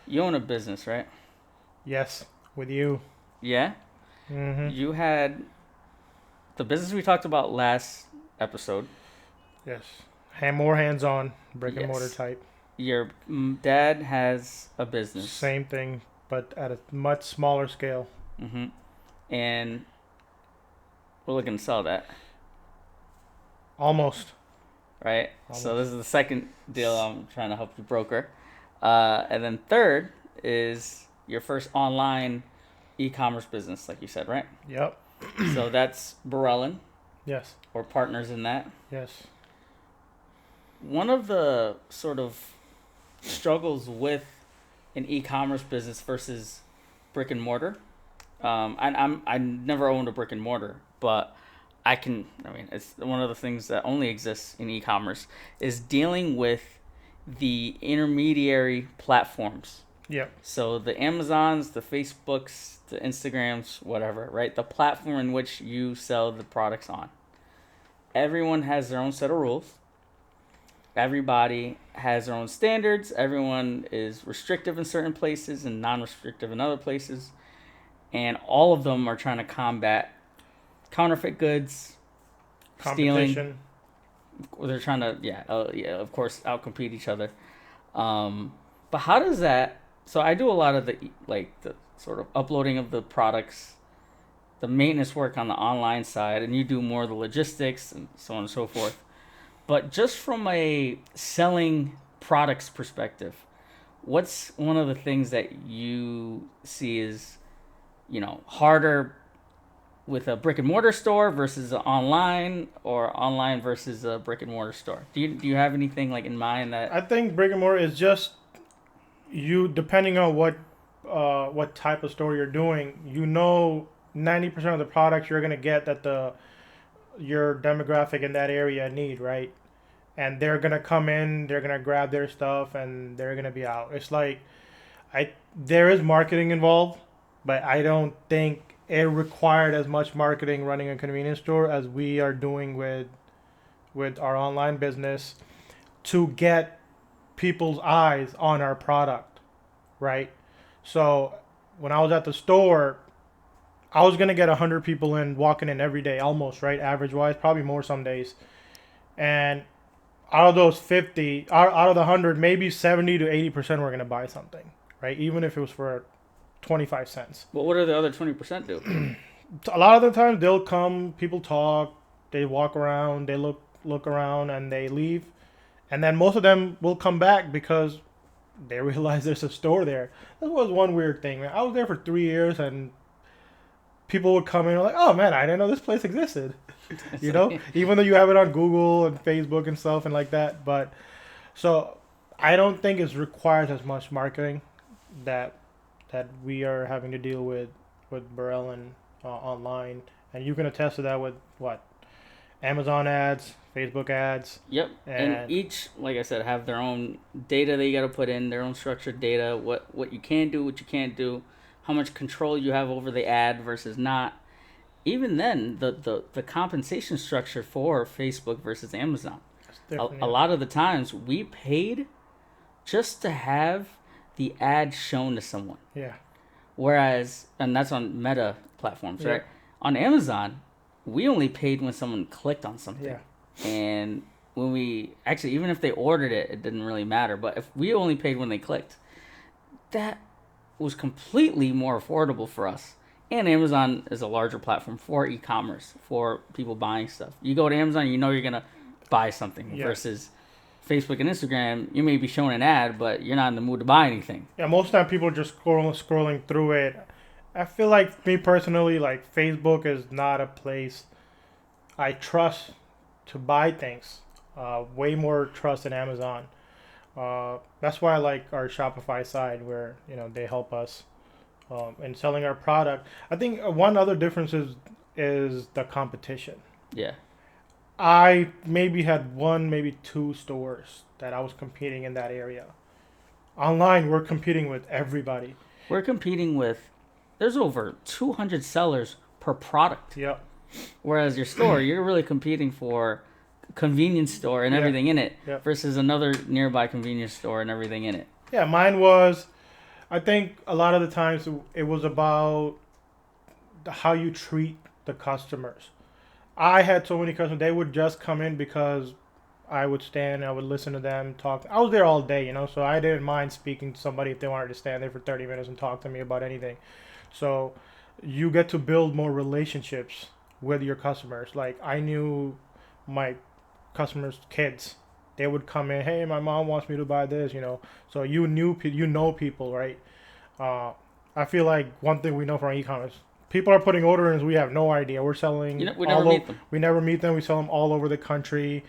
You own a business, right? Yes, with you. Yeah. Mm-hmm. You had the business we talked about last episode. Yes. More hands-on, brick and mortar Yes. type. Your dad has a business. Same thing, but at a much smaller scale. Mm-hmm. And we're looking to sell that, Almost. right? So this Almost. is the second deal I'm trying to help you broker. And then third is your first online e-commerce business, like you said, right? Yep. So that's Borellan Yes. or partners in that. Yes. One of the sort of struggles with an e-commerce business versus brick and mortar. I never owned a brick and mortar, but I can. I mean, it's one of the things that only exists in e-commerce is dealing with the intermediary platforms. Yep. So the Amazons, the Facebooks, the Instagrams, whatever, right? The platform in which you sell the products on. Everyone has their own set of rules. Everybody has their own standards. Everyone is restrictive in certain places and non-restrictive in other places, and all of them are trying to combat counterfeit goods, stealing. Competition. They're trying to, yeah, of course, outcompete each other. But how does that? So I do a lot of the sort of uploading of the products, the maintenance work on the online side, and you do more of the logistics and so on and so forth. But just from a selling products perspective, what's one of the things that you see is, harder with a brick and mortar store versus online, or online versus a brick and mortar store? Do you have anything like in mind that? I think brick and mortar is just you, depending on what type of store you're doing. 90% of the products you're gonna get that the your demographic in that area need, right? And they're gonna come in, they're gonna grab their stuff, and they're gonna be out. It's like I there is marketing involved, but I don't think it required as much marketing running a convenience store as we are doing with our online business to get people's eyes on our product, right? So when I was at the store, I was gonna get 100 people in walking in every day, almost, right, average wise, probably more some days. And out of those 50, out of the 100, maybe 70 to 80% were gonna buy something, right? Even if it was for 25 cents. But what are the other 20% do? A lot of the times they'll come, people talk, they walk around, they look around, and they leave. And then most of them will come back because they realize there's a store there. That was one weird thing, man. I was there for 3 years, and people would come in and like, oh man, I didn't know this place existed. Even though you have it on Google and Facebook and stuff and like that. But so I don't think it requires as much marketing that we are having to deal with Burrell and online, and you can attest to that with what Amazon ads, Facebook ads, Yep. And and each, like I said, have their own data that you got to put in, their own structured data, what you can do, what you can't do, how much control you have over the ad versus not. Even then, the compensation structure for Facebook versus Amazon. it's A, different. a lot of the times we paid just to have the ad shown to someone. Yeah, Whereas, and that's on Meta platforms, yeah, right? On Amazon, we only paid when someone clicked on yeah, something. And when we actually, even if they ordered it, it didn't really matter. But if we only paid when they clicked, that was completely more affordable for us. And Amazon is a larger platform for e-commerce, for people buying stuff. You go to Amazon, you know you're gonna buy something. yeah. Versus Facebook and Instagram, you may be shown an ad, but you're not in the mood to buy anything. Yeah, most of the time people are just scrolling through it. I feel like me personally, like Facebook is not a place I trust to buy things. Way more trust in Amazon. That's why I like our Shopify side where they help us in selling our product. I think one other difference is the competition. Yeah, I maybe had one, maybe two stores that I was competing in that area. Online, we're competing with everybody. we're competing with. There's over 200 sellers per product. Yep. Whereas your store, you're really competing for convenience store and Yeah. everything in it Yep. versus another nearby convenience store and everything in it. Yeah. Mine was I think a lot of the times it was about how you treat the customers. I had so many customers; they would just come in because I would stand, I would listen to them talk. I was there all day, so I didn't mind speaking to somebody if they wanted to stand there for 30 minutes and talk to me about anything. So you get to build more relationships with your customers. Like I knew my customers' kids. They would come in, hey, my mom wants me to buy this. So you know people, right? Uh, I feel like one thing we know from e-commerce, people are putting orders we have no idea. We're selling We never all over. meet them. We never meet them. We sell them all over the country.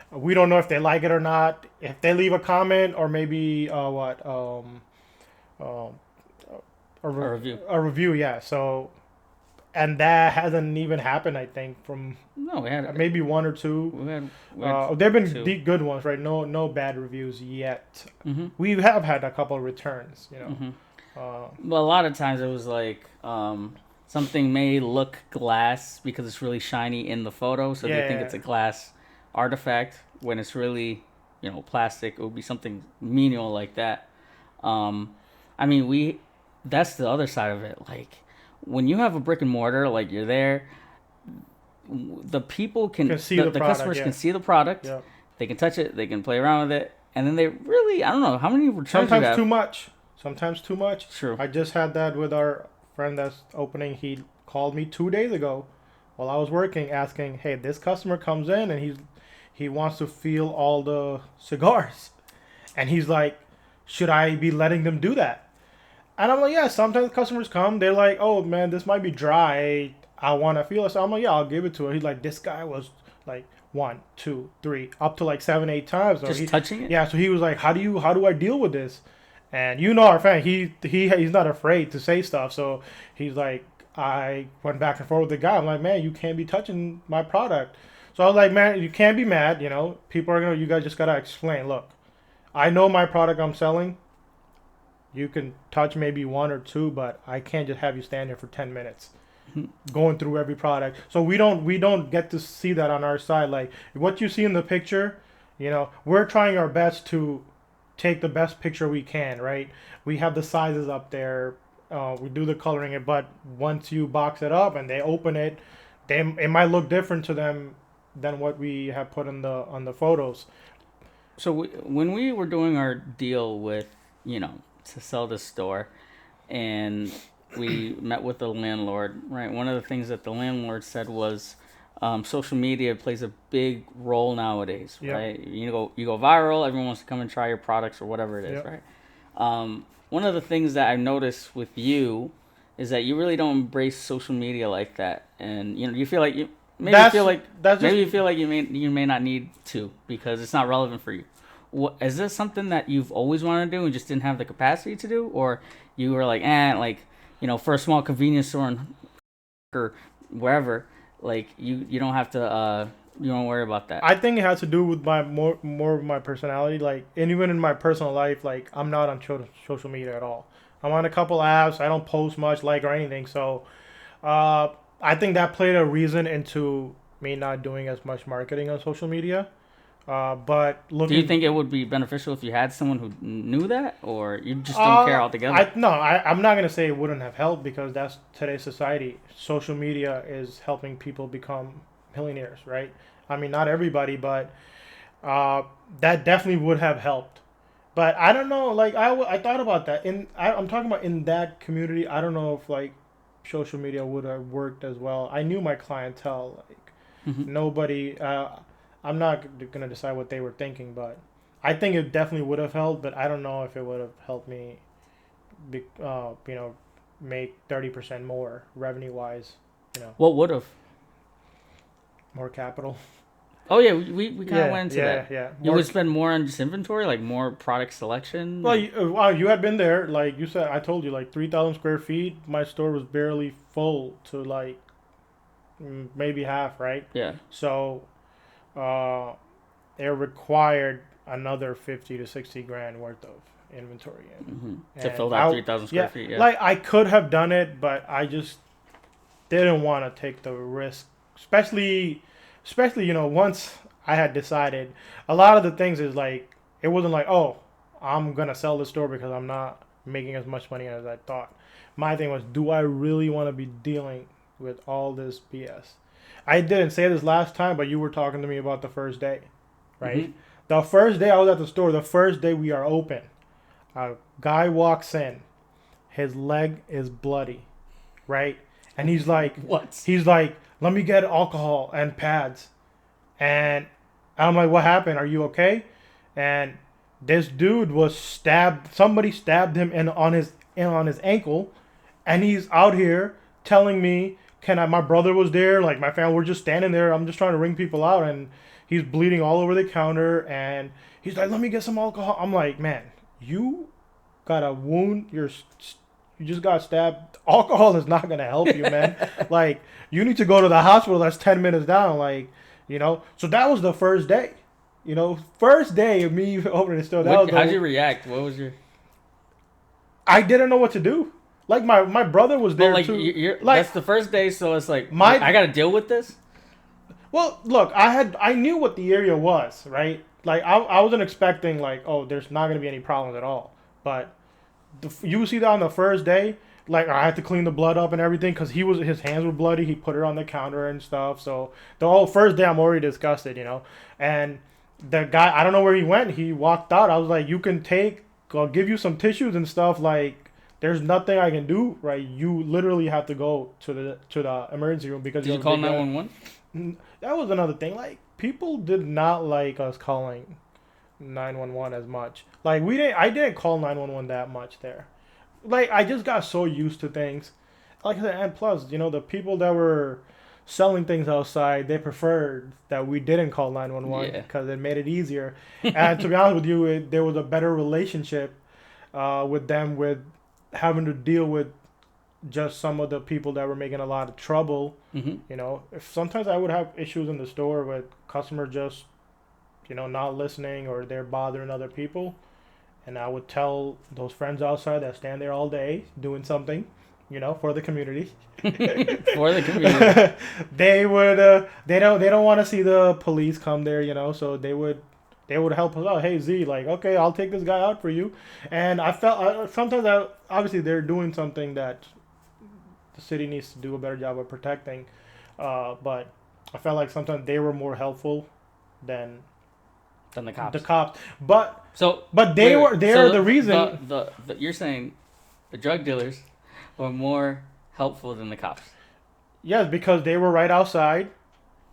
We don't know if they like it or not. If they leave a comment or maybe um, A review. a review, yeah. So and that hasn't even happened. I think from No, maybe one or two. we had There've been two. good ones, right? No bad reviews yet. Mm-hmm. We have had a couple of returns. Mm-hmm. Uh, But a lot of times it was like something may look glass because it's really shiny in the photo, so they think yeah, it's a glass artifact when it's really, plastic. It would be something menial like that. Um, I mean, that's the other side of it. Like when you have a brick and mortar, like you're there, the people can see the the product. customers Yeah, can see the product, yeah. they can touch it, they can play around with it, and then they really, I don't know how many returns you Sometimes have. too much. Sometimes too much. True. I just had that with our friend that's opening. He called me 2 days ago while I was working, asking, "Hey, this customer comes in and he wants to feel all the cigars, and he's like, should I be letting them do that?" And I'm like, "Yeah." Sometimes customers come, they're like, "Oh man, this might be dry. I want to feel it." So I'm like, "Yeah, I'll give it to her." He's like, "This guy was like." One, two, three, up to like 7, 8 times. So Just touching it. yeah. So he was like, how do I deal with this?" And our fan, he's not afraid to say stuff. So he's like, I went back and forth with the guy. I'm like, man, you can't be touching my product. So I was like, man, you can't be mad. People are you guys just gotta explain. Look, I know my product I'm selling. You can touch maybe one or two, but I can't just have you stand here for 10 minutes going through every product. So we don't get to see that on our side. Like what you see in the picture, we're trying our best to take the best picture we can, right? We have the sizes up there. We do the coloring it, but once you box it up and they open it, it might look different to them than what we have put on the photos. So when we were doing our deal with, to sell this store, and we met with the landlord, right? One of the things that the landlord said was, social media plays a big role nowadays, Yeah, right? You go viral, everyone wants to come and try your products or whatever it is, yeah. right? One of the things that I've noticed with you is that you really don't embrace social media like that, and you feel like you maybe That's feel like that's just maybe you feel like you may not need to because it's not relevant for you. Is this something that you've always wanted to do and just didn't have the capacity to do, or you were like, like, for a small convenience store or wherever, like you don't have to you don't worry about that. I think it has to do with my more of my personality. Like, and even in my personal life, like I'm not on social media at all. I'm on a couple apps. I don't post much, like or anything. So, uh, I think that played a reason into me not doing as much marketing on social media. But Do you looking, think it would be beneficial if you had someone who knew that, or you just don't care altogether? I'm not gonna say it wouldn't have helped because that's today's society. Social media is helping people become millionaires, right? I mean, not everybody, but uh, that definitely would have helped. But I don't know. Like I thought about that. I'm talking about in that community. I don't know if like social media would have worked as well. I knew my clientele. Like Hmm. nobody. I'm not gonna decide what they were thinking, but I think it definitely would have helped. But I don't know if it would have helped me, make 30% more revenue wise. What would have? More capital. Oh yeah, we kind of Yeah, went into yeah, that. yeah. You More. would spend more on just inventory, like more product selection. Well, wow, you had been there. Like you said, I told you, like 3,000 square feet. My store was barely full to like maybe half, right? Yeah. So, uh, it required another 50 to 60 grand worth of inventory To and fill that 3,000 square yeah, feet. Yeah. like I could have done it, but I just didn't want to take the risk, especially once I had decided. A lot of the things is like it wasn't like, oh, I'm gonna sell the store because I'm not making as much money as I thought. My thing was, do I really want to be dealing with all this BS? I didn't say this last time, but you were talking to me about the first day, right? Mm-hmm. The first day I was at the store, the first day we are open, a guy walks in, his leg is bloody, right? And What? he's like, let me get alcohol and pads. And I'm like, what happened? Are you okay? And this dude was stabbed. Somebody stabbed him in on his ankle, and he's out here telling me, "Can I?" My brother was there. Like my family, we're just standing there. I'm just trying to ring people out, and he's bleeding all over the counter. And he's like, "Let me get some alcohol." I'm like, "Man, you got a wound. You just got stabbed. Alcohol is not gonna help you, man. Like you need to go to the hospital. That's 10 minutes down. Like." So that was the first day. First day of me opening the store. How'd you react? What was your? I didn't know what to do. Like my brother was there But like too. you're Like that's the first day, so it's like my I got to deal with this. well, look, I knew what the area was, right? Like I wasn't expecting like, oh, there's not gonna be any problems at all. But you see that on the first day, like I had to clean the blood up and everything because his hands were bloody. He put it on the counter and stuff. So the whole first day, I'm already disgusted. And the guy, I don't know where he went. He walked out. I was like, you can I'll give you some tissues and stuff. Like there's nothing I can do, right? You literally have to go to the emergency room because Did you call 911? That was another thing. Like people did not like us calling 911 as much. Like I didn't call 911 that much there. Like I just got so used to things. Like I said, and plus, the people that were selling things outside, they preferred that we didn't call 911 Yeah. because it made it easier. And to be honest with you, there was a better relationship with them, with having to deal with just some of the people that were making a lot of trouble. Mm-hmm. If sometimes I would have issues in the store with customers just, not listening or they're bothering other people. And I would tell those friends outside that stand there all day doing something, for the community. For the community. They don't want to see the police come there, so they would help us out. Hey Z, like, okay, I'll take this guy out for you. And I felt sometimes obviously they're doing something that the city needs to do a better job of protecting, but I felt like sometimes they were more helpful than the cops. The cops, but So, they wait, were wait. they So are the reason. you're saying the drug dealers were more helpful than the cops. Yes, because they were right outside,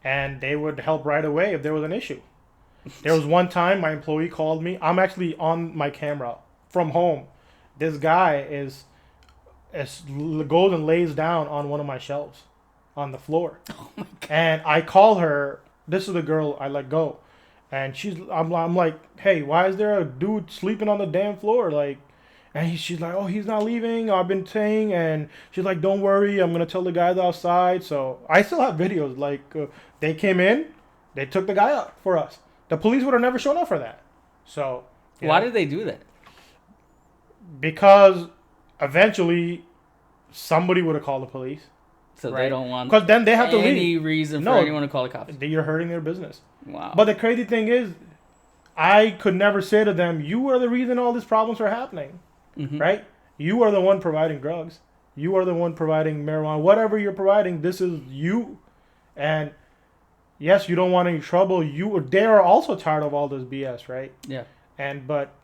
and they would help right away if there was an issue. There was one time my employee called me. I'm actually on my camera from home. This guy goes and lays down on one of my shelves on the floor. Oh my god. And I call her. This is the girl I let go. And I'm like, hey, why is there a dude sleeping on the damn floor? Like, and she's like, oh, he's not leaving. I've been saying, and she's like, don't worry, I'm gonna tell the guys outside. So I still have videos. Like, they came in, they took the guy out for us. The police would have never shown up for that. So Why did they do that? Because eventually somebody would have called the police. So right? they don't want because then they have to leave. Any reason for anyone to call the cops. You're hurting their business. Wow. But the crazy thing is, I could never say to them, you are the reason all these problems are happening. Mm-hmm. Right? You are the one providing drugs. You are the one providing marijuana. Whatever you're providing, this is you. And yes, you don't want any trouble. They are also tired of all this BS, right? Yeah. But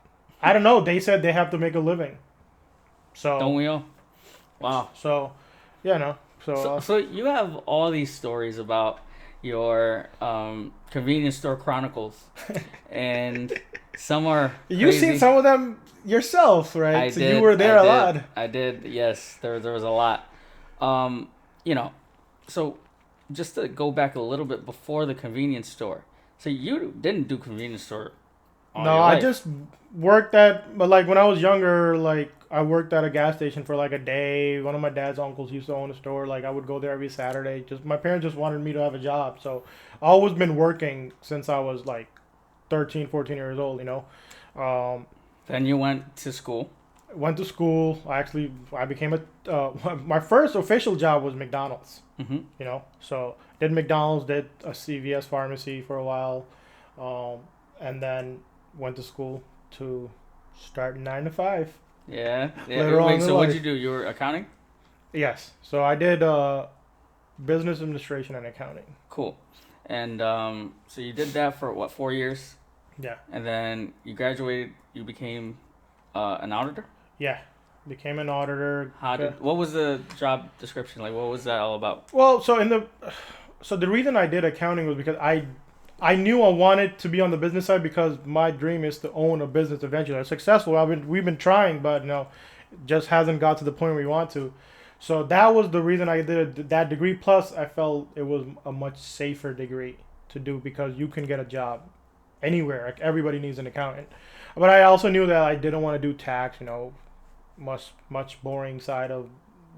I don't know. They said they have to make a living. So don't we all? Wow. So, yeah, no. So you have all these stories about your convenience store chronicles, and some are crazy. You've seen some of them yourself, right? You were there a lot. I did. Yes, there was a lot. So just to go back a little bit before the convenience store. So you didn't do convenience store. No, I just worked but like when I was younger, like I worked at a gas station for like a day. One of my dad's uncles used to own a store. Like I would go there every Saturday. My parents just wanted me to have a job. So I always been working since I was like 13, 14 years old, Then you went to school. Went to school. I became my first official job was McDonald's. Mm-hmm. So did McDonald's, did a CVS pharmacy for a while, and then went to school to start 9 to 5. Yeah. Yeah. later on Wait. in So what'd life. you do? You were accounting. Yes. So I did business administration and accounting. Cool. And so you did that for what, 4 years, Yeah. and then you graduated. You became an auditor. Yeah. Became an auditor. How did? What was the job description like? What was that all about? Well, so the reason I did accounting was because I knew I wanted to be on the business side because my dream is to own a business eventually. I'm successful. We've been trying, but it just hasn't got to the point we want to. So that was the reason I did that degree. Plus, I felt it was a much safer degree to do because you can get a job anywhere. Like everybody needs an accountant. But I also knew that I didn't want to do tax. Much boring side of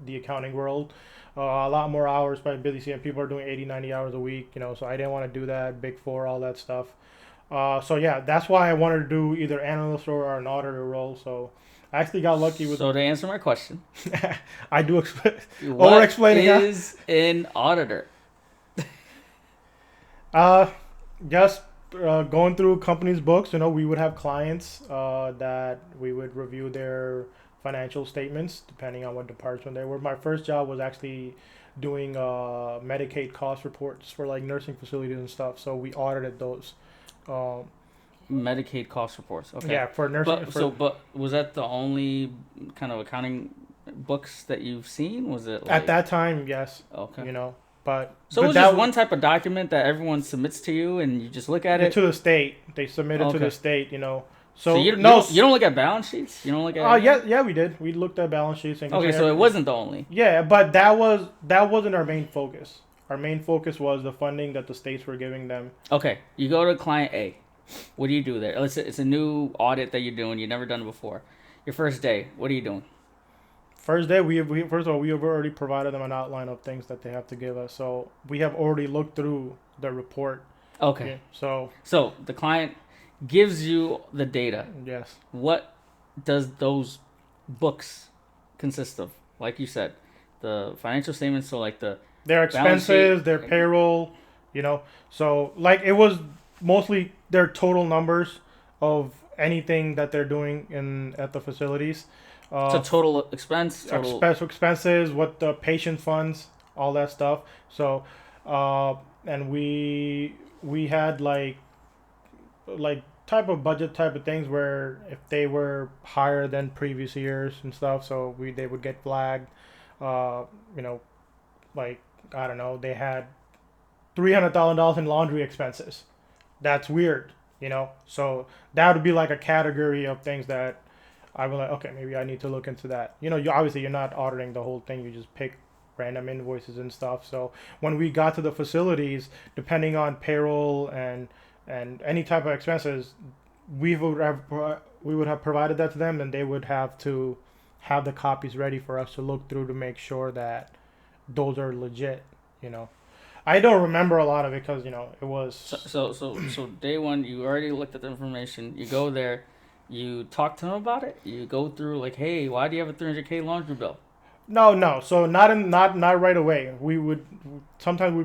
the accounting world. A lot more hours, probably busy seeing people are doing 80, 90 hours a week, so I didn't want to do that, Big Four, all that stuff. So yeah, that's why I wanted to do either analyst or an auditor role. So I actually got lucky with. So to answer my question, I do over what explaining. is an auditor? Uh, just going through companies' books. We would have clients that we would review their financial statements depending on what department they were. My first job was actually doing Medicaid cost reports for like nursing facilities and stuff. So we audited those. Um, Medicaid cost reports. Okay. yeah, for nursing. But was that the only kind of accounting books that you've seen? Was it At that time, yes. Okay. But So it was just one type of document that everyone submits to you, and you just look at it to the state. They submitted to Okay. the state. So you don't look at balance sheets. You don't look at. Yeah, we did. We looked at balance sheets and. Okay, so it wasn't the only. Yeah, but that wasn't our main focus. Our main focus was the funding that the states were giving them. Okay, you go to client A. What do you do there? It's a new audit that you're doing. You've never done it before. Your first day. What are you doing? First day, first of all, we have already provided them an outline of things that they have to give us. So we have already looked through the report. Okay. Yeah, so the client gives you the data. Yes. What does those books consist of? Like you said, the financial statements. So like their expenses, their payroll. So like it was mostly their total numbers of anything that they're doing at the facilities. So total expense, expenses, what the patient funds, all that stuff. So, and we had like type of budget type of things where if they were higher than previous years and stuff, so they would get flagged. Like I don't know, they had $300,000 in laundry expenses. That's weird, So that would be like a category of things that I was like, okay, maybe I need to look into that. You're not auditing the whole thing. You just pick random invoices and stuff. So when we got to the facilities, depending on payroll and any type of expenses, we would have provided that to them, and they would have to have the copies ready for us to look through to make sure that those are legit. I don't remember a lot of it because it was. So day one, you already looked at the information. You go there. You talk to them about it. You go through like, hey, why do you have a 300K laundry bill? No. So not right away. We would sometimes we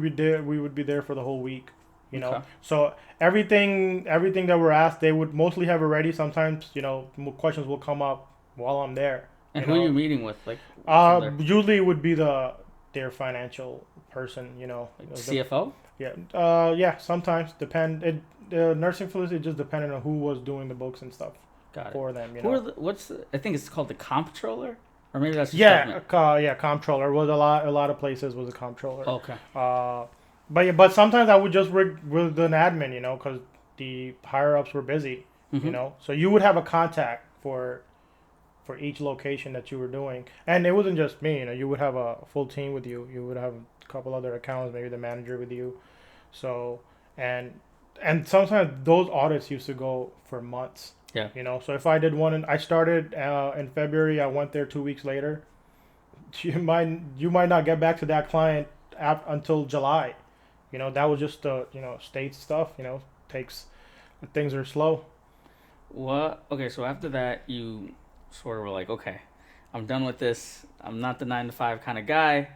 would be there for the whole week. Okay. So everything that we're asked, they would mostly have it ready. Sometimes questions will come up while I'm there. And who are you meeting with? Like, usually it would be their financial person. Like CFO. Yeah. Sometimes depend. The nursing facility, it just depended on who was doing the books and stuff. For them, I think it's called the comptroller, or maybe that's just comptroller was a lot of places was a comptroller. Okay. But sometimes I would just work with an admin, because the higher ups were busy, So you would have a contact for each location that you were doing, and it wasn't just me. You would have a full team with you. You would have a couple other accountants, maybe the manager with you. So and sometimes those audits used to go for months. Yeah. So if I did one, I started in February, I went there 2 weeks later. You might not get back to that client until July. That was just the state stuff. Things are slow. What? Okay, so after that, you sort of were like, okay, I'm done with this. I'm not the 9 to 5 kind of guy.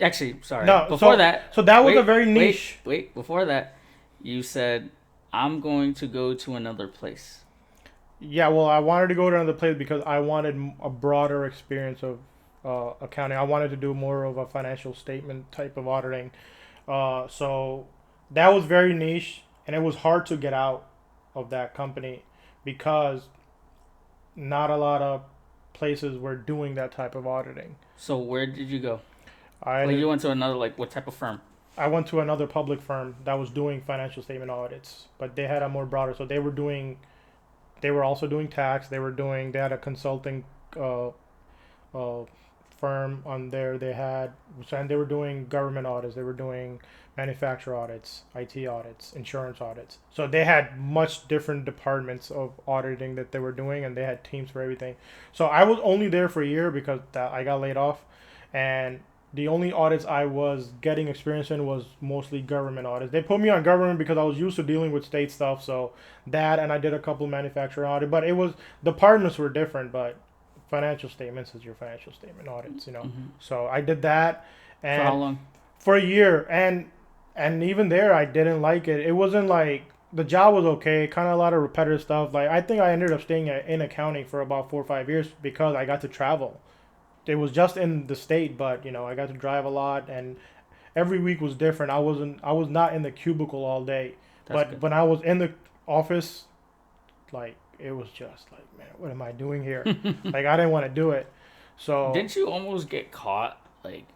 Actually, sorry. No. Before that. So that was a very niche. Wait. Before that, you said, I'm going to go to another place. Yeah, well, I wanted to go to another place because I wanted a broader experience of accounting. I wanted to do more of a financial statement type of auditing. So that was very niche, and it was hard to get out of that company because not a lot of places were doing that type of auditing. So where did you go? I Like you ended, went to another like what type of firm? I went to another public firm that was doing financial statement audits, but they had a more broader. So they were also doing tax. They had a consulting uh, uh, firm on there. And they were doing government audits. They were doing manufacturer audits, IT audits, insurance audits. So they had much different departments of auditing that they were doing, and they had teams for everything. So I was only there for a year because I got laid off, and the only audits I was getting experience in was mostly government audits. They put me on government because I was used to dealing with state stuff. So that, and I did a couple manufacturer audit, but it was departments were different. But financial statements is your financial statement audits. Mm-hmm. So I did that, For how and long? for a year, and even there I didn't like it. It wasn't like the job was okay, kind of a lot of repetitive stuff. Like I think I ended up staying in accounting for about 4 or 5 years because I got to travel. It was just in the state, but I got to drive a lot, and every week was different. I was not in the cubicle all day, That's but good. when I was in the office, like it was just like, man, what am I doing here? Like I didn't want to do it. So, Didn't you almost get caught? Like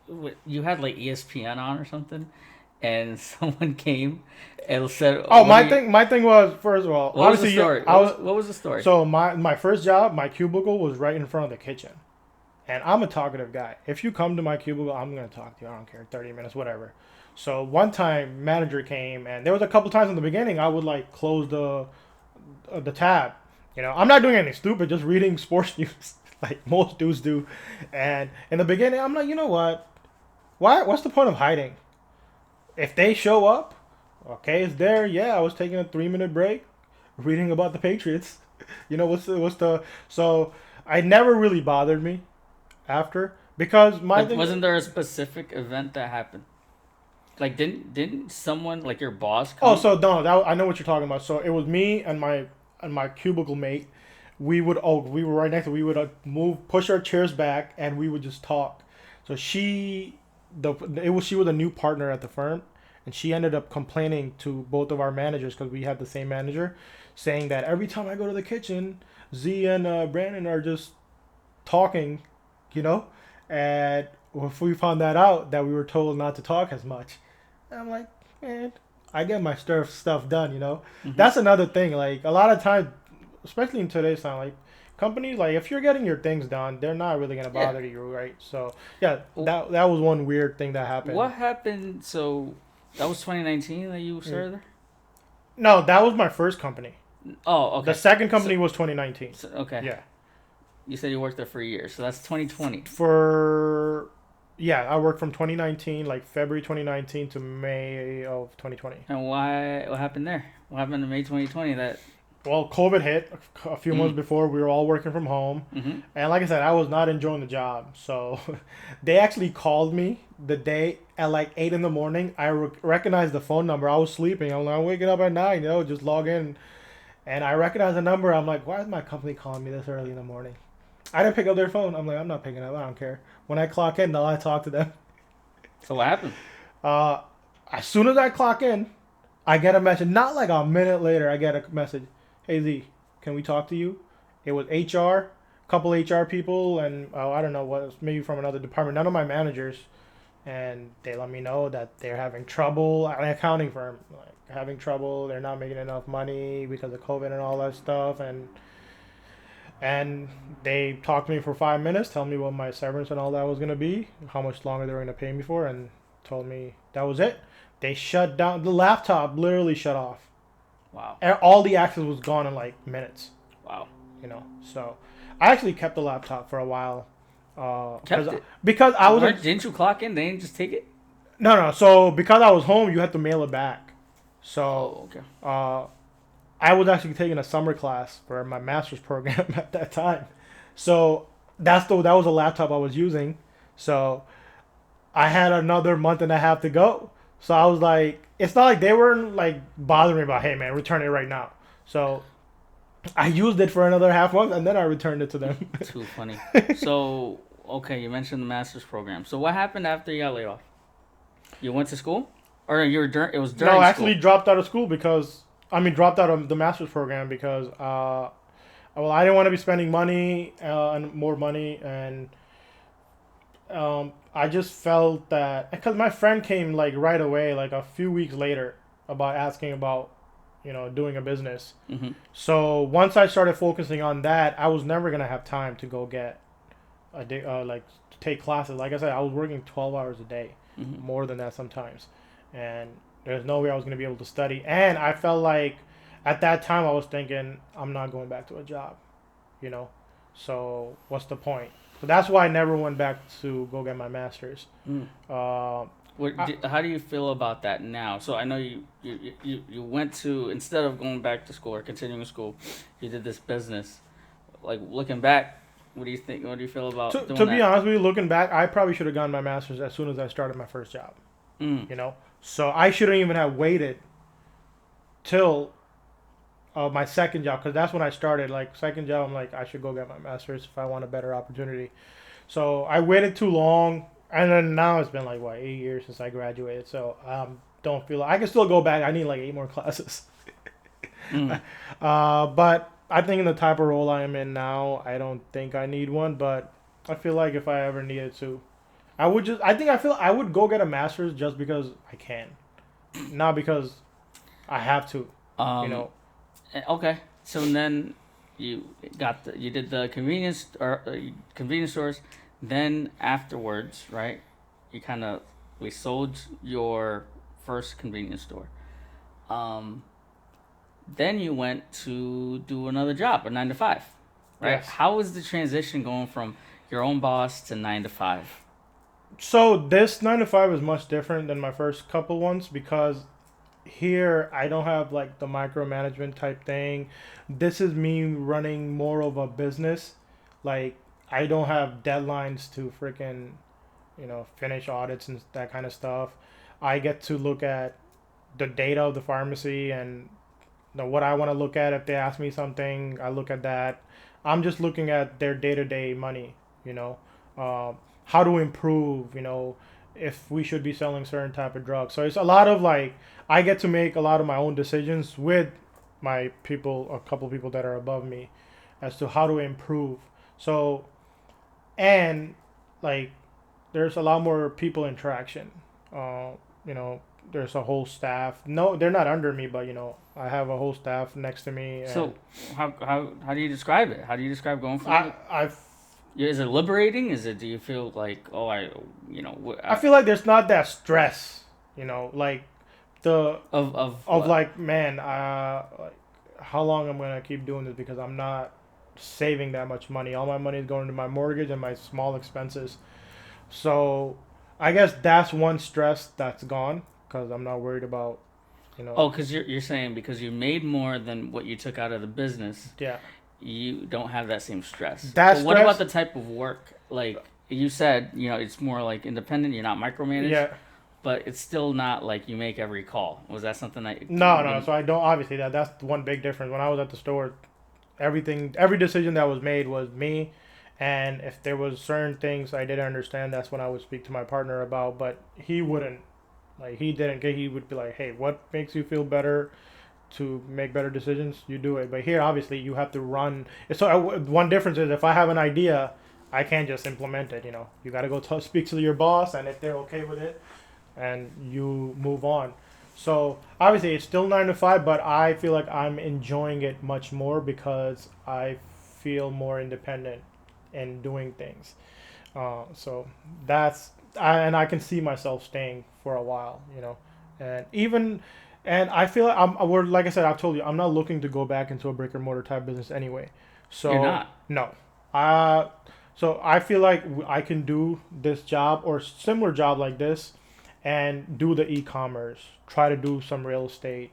you had like ESPN on or something, and someone came and said, oh, "What are you?" my thing was, first of all, What was the obviously, story? I was What was the story? so my first job, my cubicle was right in front of the kitchen, and I'm a talkative guy. If you come to my cubicle, I'm gonna talk to you. I don't care, 30 minutes, whatever. So one time, manager came, and there was a couple times in the beginning I would like close the tab. I'm not doing anything stupid, just reading sports news like most dudes do. And in the beginning, I'm like, you know what? Why? What's the point of hiding? If they show up, okay, it's there. Yeah, I was taking a 3 minute break, reading about the Patriots. What's the so I never really bothered me after because my But thing. wasn't there a specific event that happened? Like didn't someone like your boss Oh, come? so no, I know what you're talking about. So it was me and my cubicle mate. We were right next to. We would push our chairs back, and we would just talk. So she was a new partner at the firm, and she ended up complaining to both of our managers because we had the same manager, saying that every time I go to the kitchen, Z and Brandon are just talking, you know, and if we found that out, that we were told not to talk as much. And I'm like, man, I get my stuff done. Hmm. That's another thing. Like a lot of times, especially in today's time, like companies, like if you're getting your things done, they're not really gonna Yeah. bother you, right? So yeah, W- that was one weird thing that happened. What happened? So that was 2019 that you Mm. started there. No, that was my first company. Oh, The okay. second So, company was 2019. okay. Yeah, You said you worked there for a year, so that's 2020. for yeah, I worked from 2019, like February 2019 to May of 2020. And why? What happened there? What happened in May 2020? That. Well, COVID hit a few months Mm, before. We were all working from home, mm-hmm. and like I said, I was not enjoying the job. So, they actually called me the day at like 8 in the morning. I recognized the phone number. I was sleeping. I'm waking up at 9. Just log in, and I recognized the number. I'm like, why is my company calling me this early in the morning? I didn't pick up their phone. I'm like, I'm not picking up. I don't care. When I clock in, I talk to them. So what happened? Uh, as soon as I clock in, I get a message. Not like a minute later, I get a message. Hey Z, can we talk to you? It was HR, couple HR people, and I don't know what, maybe from another department. None of my managers, and they let me know that they're having trouble. An accounting firm, like having trouble. They're not making enough money because of COVID and all that stuff, and they talked to me for 5 minutes, telling me what my severance and all that was gonna be, how much longer they were gonna pay me for, and told me that was it. They shut down the laptop. Literally shut off. Wow. All the access was gone in like minutes. Wow. So I actually kept the laptop for a while, Kept it. because I was Didn't you clock in? They didn't just take it. no. So because I was home, you had to mail it back. So Oh, okay. I was actually taking a summer class for my master's program at that time. So that was a laptop I was using. So I had another month and a half to go. So I was like, it's not like they weren't like bothering me about, hey man, return it right now. So I used it for another half month and then I returned it to them. Too funny. So, okay, you mentioned the master's program. So, what happened after you got laid off? You went to school, or you were it was No, during I actually school? dropped out of school because dropped out of the master's program because well, I didn't want to be spending money and more money, and I just felt that because my friend came like right away, like a few weeks later, about asking about doing a business. Mm-hmm. So once I started focusing on that, I was never gonna have time to go get a day, like to take classes. Like I said, I was working 12 hours a day, Mm-hmm. more than that sometimes, and there's no way I was gonna be able to study. And I felt like at that time I was thinking I'm not going back to a job, you know. So what's the point? So that's why I never went back to go get my master's. Mm. Uh, I, How do you feel about that now? So I know you went to, instead of going back to school or continuing school, you did this business. Like, looking back, what do you think? What do you feel about to doing be that? honest with you, looking back, I probably should have gotten my master's as soon as I started my first job. Mm. You know, so I shouldn't even have waited till my second job because that's when I started. Like second job, I'm like I should go get my master's if I want a better opportunity. So I waited too long, and then now it's been like what 8 years since I graduated. So don't feel like I can still go back. I need like 8 more classes. Mm. But I think in the type of role I am in now, I don't think I need one. But I feel like if I ever needed to, I would just. I think I feel I would go get a master's just because I can, not because I have to. You Um. know. Okay. So then you did the convenience stores. Then afterwards, right? You kind of we sold your first convenience store. Um. Then you went to do another job, a 9 to 5, right? Yes. How was the transition going from your own boss to 9 to 5? So this 9 to 5 is much different than my first couple ones because here I don't have like the micromanagement type thing. This is me running more of a business. Like I don't have deadlines to freaking finish audits and that kind of stuff. I get to look at the data of the pharmacy and what I want to look at. If they ask me something, I look at that. I'm just looking at their day to day money. You know, how to improve. If we should be selling certain type of drugs. So it's a lot of like I get to make a lot of my own decisions with my people, a couple people that are above me, as to how to improve. So and like there's a lot more people interaction. Uh, you know, there's a whole staff. No, they're not under me, but I have a whole staff next to me, and So how do you describe it? How do you describe going from? I've Is it liberating? Is it? Do you feel like, oh, I feel like there's not that stress. Like the of of what? like man, like how long I'm gonna keep doing this because I'm not saving that much money. All my money is going to my mortgage and my small expenses. So I guess that's one stress that's gone because I'm not worried about you know Oh, because you're saying because you made more than what you took out of the business, yeah, you don't have that same stress. that But what about stress. the type of work? Like you said, it's more like independent. You're not micromanaged, Yeah. but it's still not like you make every call. Was that something that No, you've no. been? So I don't. Obviously, that's one big difference. When I was at the store, every decision that was made was me, and if there was certain things I didn't understand, that's when I would speak to my partner about. But he wouldn't. Like he didn't get. He would be like, "Hey, what makes you feel better to make better decisions? You do it." But here, obviously, you have to run. So one difference is if I have an idea, I can't just implement it. You got to go speak to your boss, and if they're okay with it, and you move on. So obviously it's still 9 to 5, but I feel like I'm enjoying it much more because I feel more independent in doing things. So that's and I can see myself staying for a while, and even and I feel like we're like I said, I've told you I'm not looking to go back into a brick and mortar type business anyway. You're So not. no, uh, so I feel like I can do this job or similar job like this and do the e-commerce, try to do some real estate,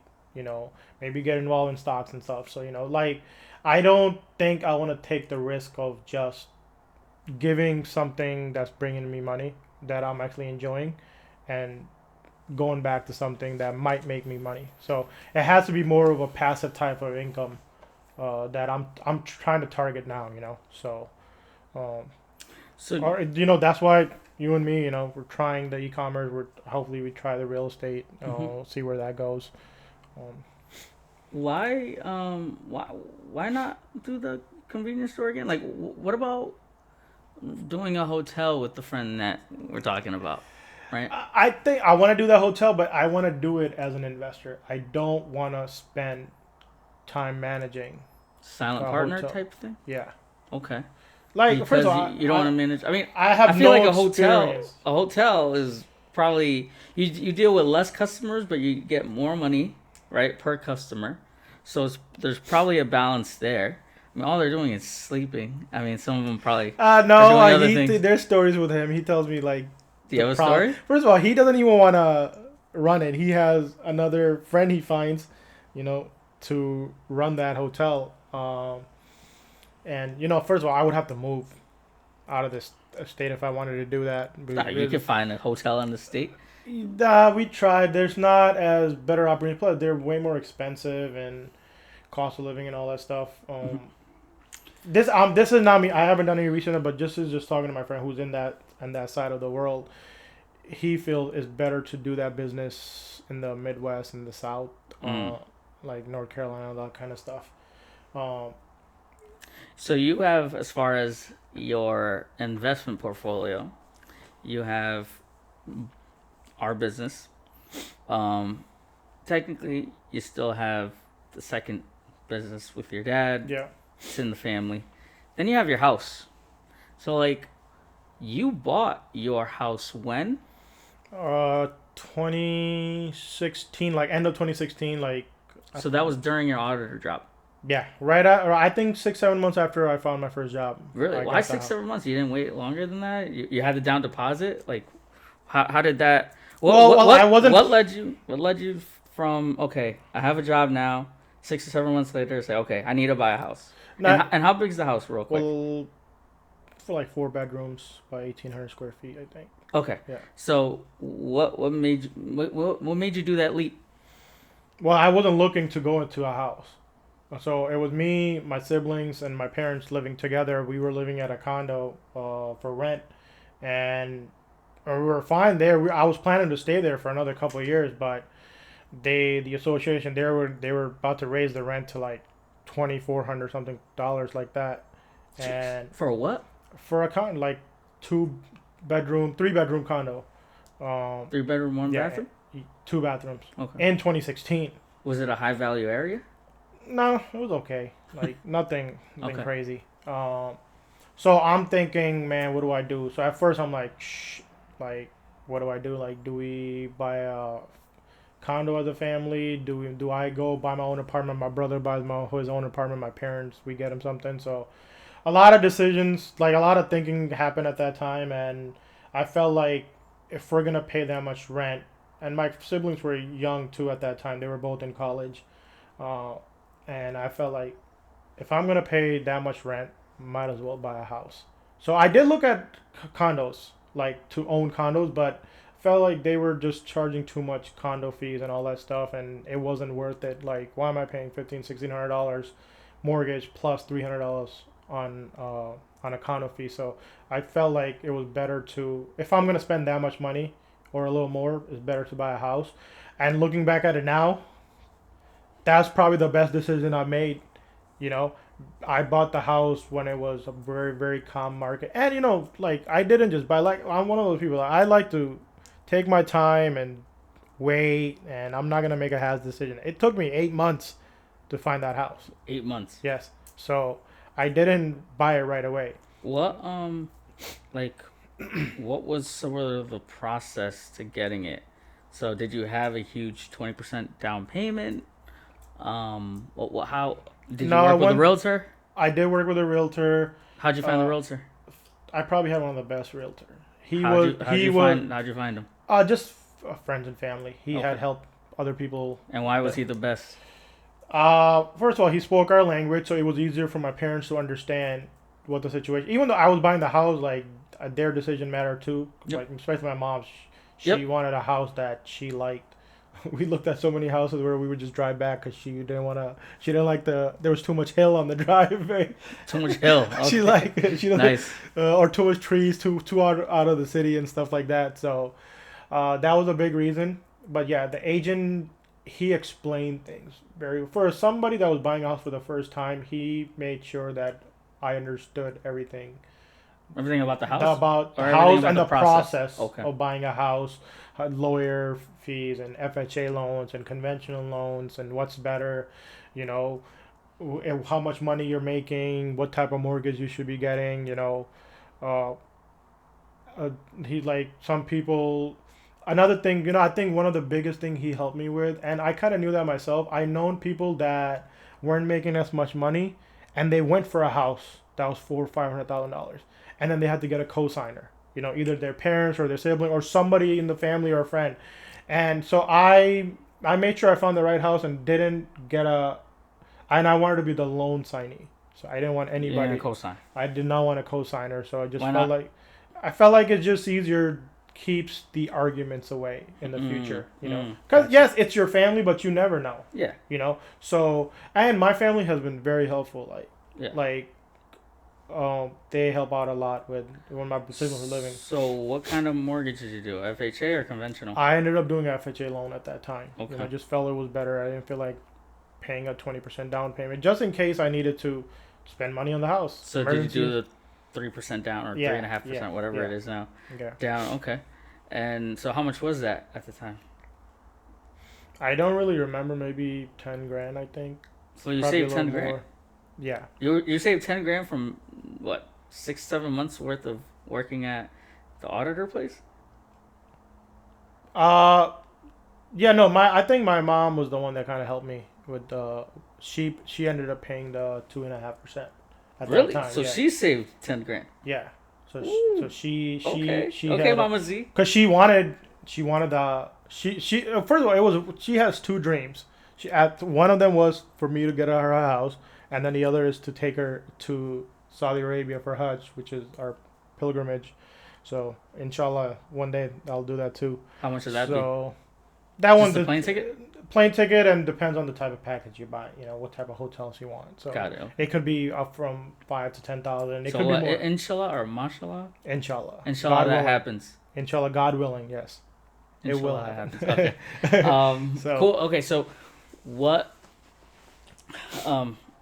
maybe get involved in stocks and stuff. So, like I don't think I want to take the risk of just giving something that's bringing me money that I'm actually enjoying and going back to something that might make me money. So, it has to be more of a passive type of income that I'm trying to target now. So um, So or that's why you and me, we're trying the e-commerce. We're hopefully we try the real estate. mhm. See where that goes. Um, Why why not do the convenience store again? Like, what about doing a hotel with the friend that we're talking about, right? I think I want to do that hotel, but I want to do it as an investor. I don't want to spend time managing Silent a partner hotel. type thing. Yeah, Okay. like first of Because all, you don't want to manage. I mean, I I have feel like no experience. a hotel is probably you deal with less customers, but you get more money, right, per customer. So there's probably a balance there. I mean, all they're doing is sleeping. I mean, some of them probably are No, doing other things. there's stories with him. He tells me like Do you the have a problem. story? First of all, he doesn't even want to run it. He has another friend he finds, you know, to run that hotel. And first of all, I would have to move out of this state if I wanted to do that. Nah, you can find a hotel in the state. We tried. There's not as better opportunities. Plus, they're way more expensive and cost of living and all that stuff. Mhm. This is not me. I haven't done any research, but just talking to my friend who's in that side of the world. He feels it's better to do that business in the Midwest and the South, Mm. like North Carolina, that kind of stuff. Um, So you have, as far as your investment portfolio, you have our business. Um, Technically, you still have the second business with your dad. yeah, It's in the family. Then you have your house. So, like, you bought your house when? 2016, like end of 2016, like So that was during your auditor job. yeah, right at, or I think 6 7 months after I found my first job, Really? I Why got the six, house. 7 months? You didn't wait longer than that? You had the down deposit? Like, how did that? Well, I wasn't. What led you from okay? I have a job now. 6 or 7 months later, say okay, I need to buy a house. Not And how big's the house, real quick? well for like 4 bedrooms by 1,800 square feet, I think. Okay, Yeah. so what made you do that leap? Well, I wasn't looking to go into a house. So it was me, my siblings, and my parents living together. We were living at a condo for rent, and we were fine there. I was planning to stay there for another couple of years, but the association they were about to raise the rent to like $2,400 something dollars like that, Jeez. and For what? for a condo like 2 bedroom 3 bedroom condo, 3 bedroom, one yeah, bathroom. 2 bathrooms Okay. in 2016. Was it a high value area? No, it was okay. Like nothing Okay. crazy. So I'm thinking, man, what do I do? So at first I'm like, shh, like, what do I do? Like, do we buy a condo as a family? Do I go buy my own apartment? My brother buys his own apartment. My parents, we get him something. So a lot of decisions, like a lot of thinking happened at that time, and I felt like if we're gonna pay that much rent, and my siblings were young too at that time. They were both in college. Uh, and I felt like if I'm gonna pay that much rent, might as well buy a house. So I did look at condos, like to own condos, but felt like they were just charging too much condo fees and all that stuff, and it wasn't worth it. Like, why am I paying $1,500, $1,600 mortgage plus $300 on a condo fee? So I felt like it was better to, if I'm gonna spend that much money or a little more, it's better to buy a house. And looking back at it now, that's probably the best decision I made. You know, I bought the house when it was a very, very calm market. And, like, I didn't just buy, like, I'm one of those people. I like to take my time and wait, and I'm not going to make a house decision. It took me 8 months to find that house. 8 months. Yes. So I didn't buy it right away. What like what was sort of the process to getting it? So did you have a huge 20% down payment? How did you No, I work with a went, realtor? I did work with a realtor. How'd you find the Uh, realtor? I probably had one of the best realtor. He was, how'd you find him? just friends and family. He had Okay. helped other people. And why was he the best? First of all, he spoke our language, so it was easier for my parents to understand what the situation. Even though I was buying the house, like their decision mattered too. Yep. Like especially my mom, she Yep. wanted a house that she liked. we looked at so many houses where we would just drive back because she didn't like there was too much hill on the driveway. Too much hill. She Okay. like she doesn't Nice. or too much trees too out of the city and stuff like that. So that was a big reason. But yeah, the agent, he explained things very for somebody that was buying a house for the first time. He made sure that I understood everything Everything about the house? about the Or everything house about and the the process? process Okay. of buying a house, lawyer fees and FHA loans and conventional loans and what's better, you know, how much money you're making, what type of mortgage you should be getting, uh, uh, he like some people. Another thing, I think one of the biggest thing he helped me with, and I kind of knew that myself. I known people that weren't making as much money, and they went for a house that was $400,000 or $500,000, and then they had to get a cosigner. Either their parents or their sibling or somebody in the family or a friend. And so I made sure I found the right house and didn't get and I wanted to be the loan signee. So I didn't want Yeah, anybody. cosign. I did not want a cosigner. So Why not? I felt like it's just easier, keeps the arguments away in the future. Because Gotcha. yes, it's your family, but you never know. Yeah. So and my family has been very helpful. Yeah. They help out a lot with when my siblings were living. So, what kind of mortgage did you do? FHA or conventional? I ended up doing a FHA loan at that time. Okay. I just felt it was better. I didn't feel like paying a 20% down payment just in case I needed to spend money on the house. So, did you do the 3% down or Yeah, 3.5%, yeah, whatever it yeah. is now? Yeah. Down, okay. And so, how much was that at the time? I don't really remember. Maybe 10 grand, I think. So, you Probably saved a 10 little grand? more. Yeah. You saved 10 grand from what, 6-7 months worth of working at the auditor place? Uh, yeah. No, I think my mom was the one that kind of helped me with the. She ended up paying the 2.5% at Really? that time. So Yeah. she saved 10 grand. Yeah. So Ooh. she she Okay, had Mama Z. because she wanted the she first of all, she has two dreams. One of them was for me to get her a house, and then the other is to take her to Saudi Arabia for Hajj, which is our pilgrimage. So inshallah, one day I'll do that too. How much would that be? So that Just one, the plane ticket? plane ticket, and depends on the type of package you buy. What type of hotels you want. So Got it. Okay. it could be up from 5 to 10,000. It So could what, be more. inshallah or mashallah? Inshallah. Inshallah God that willing. happens. Inshallah, God willing, yes. It will Inshallah that happen. happens. Okay. So- Cool. Okay, so what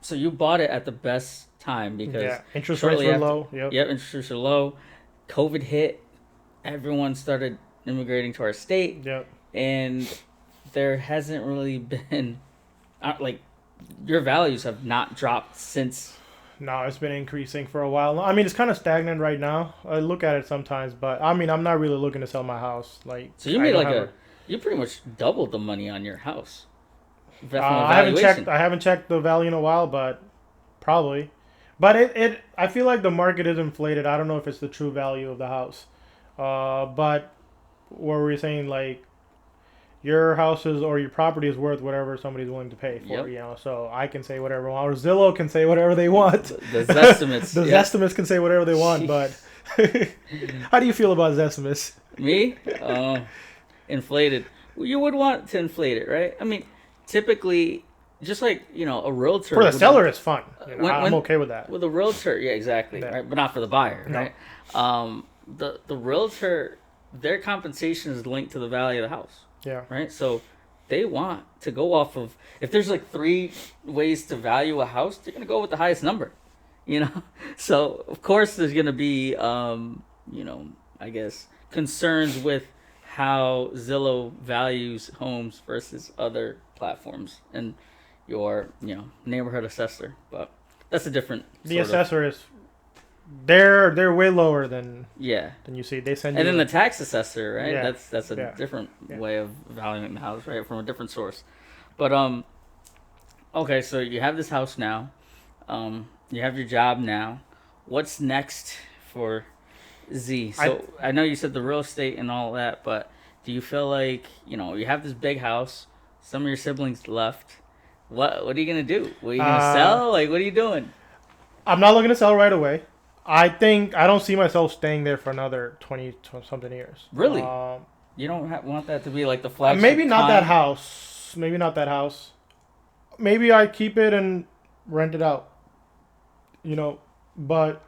so you bought it at the best time because Yeah, interest rates shortly were after- low. Yep. yep, interest rates are low. COVID hit, everyone started immigrating to our state, Yep. and there hasn't really been like your values have not dropped since. No, it's been increasing for a while. I mean, it's kind of stagnant right now. I look at it sometimes, but I mean, I'm not really looking to sell my house. So you I made don't like have you pretty much doubled the money on your house. From I haven't valuation. checked. I haven't checked the value in a while, but probably. But I feel like the market is inflated. I don't know if it's the true value of the house. But what were we saying? Like, your houses or your property is worth whatever somebody's willing to pay for. Yep. So I can say whatever I want, or Zillow can say whatever they want. The Zestimates. The yeah. Zestimates can say whatever they want. But how do you feel about Zestimates? Me? Inflated. Well, you would want to inflate it, right? I mean, typically, just like, a realtor. For the would- seller, it's fun. I'm when- okay with that. With a realtor, yeah, exactly, Yeah. right? But not for the buyer, No. right? The realtor, their compensation is linked to the value of the house, Yeah. right? So they want to go off of, if there's like 3 ways to value a house, they're going to go with the highest number, So, of course, there's going to be, I guess, concerns with how Zillow values homes versus other platforms and your, neighborhood assessor. But that's a different The sort of- assessor is, they're way lower than yeah. you see. They send And you. then the tax assessor, right? Yeah. That's a Yeah. different Yeah. way of valuing the house, right? From a different source. But okay, so you have this house now. You have your job now. What's next for Z? So I know you said the real estate and all that, but do you feel like, you have this big house, some of your siblings left. What are you gonna do? What are you gonna sell? Like, what are you doing? I'm not looking to sell right away. I don't see myself staying there for another 20 something years. Really? You don't want that to be like the flagship Maybe not that kind. house. Maybe not that house. Maybe I keep it and rent it out. You know, but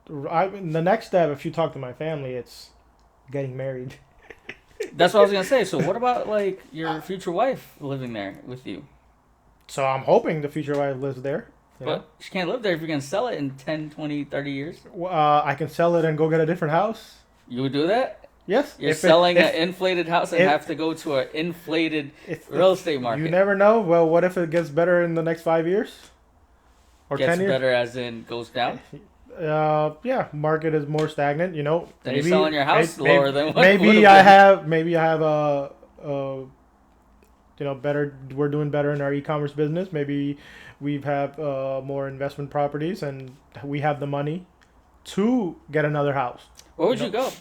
the next step, if you talk to my family, it's getting married. That's what I was gonna say. So what about like your future wife living there with you? So I'm hoping the future wife lives there. You know, But she can't live there if you're gonna sell it in 10, 20, 30 years. I can sell it and go get a different house. You would do that? Yes, You're selling an if inflated house and if have to go to an inflated real if estate you market. never know. Well, what if it gets better in the next 5 years or Gets 10 years? better as in goes down. Yeah, market is more stagnant. You know, Then you're selling your house lower than what maybe would I have been. have a better. We're doing better in our e-commerce business. Maybe we have more investment properties, and we have the money to get another house. Where You would you know, go?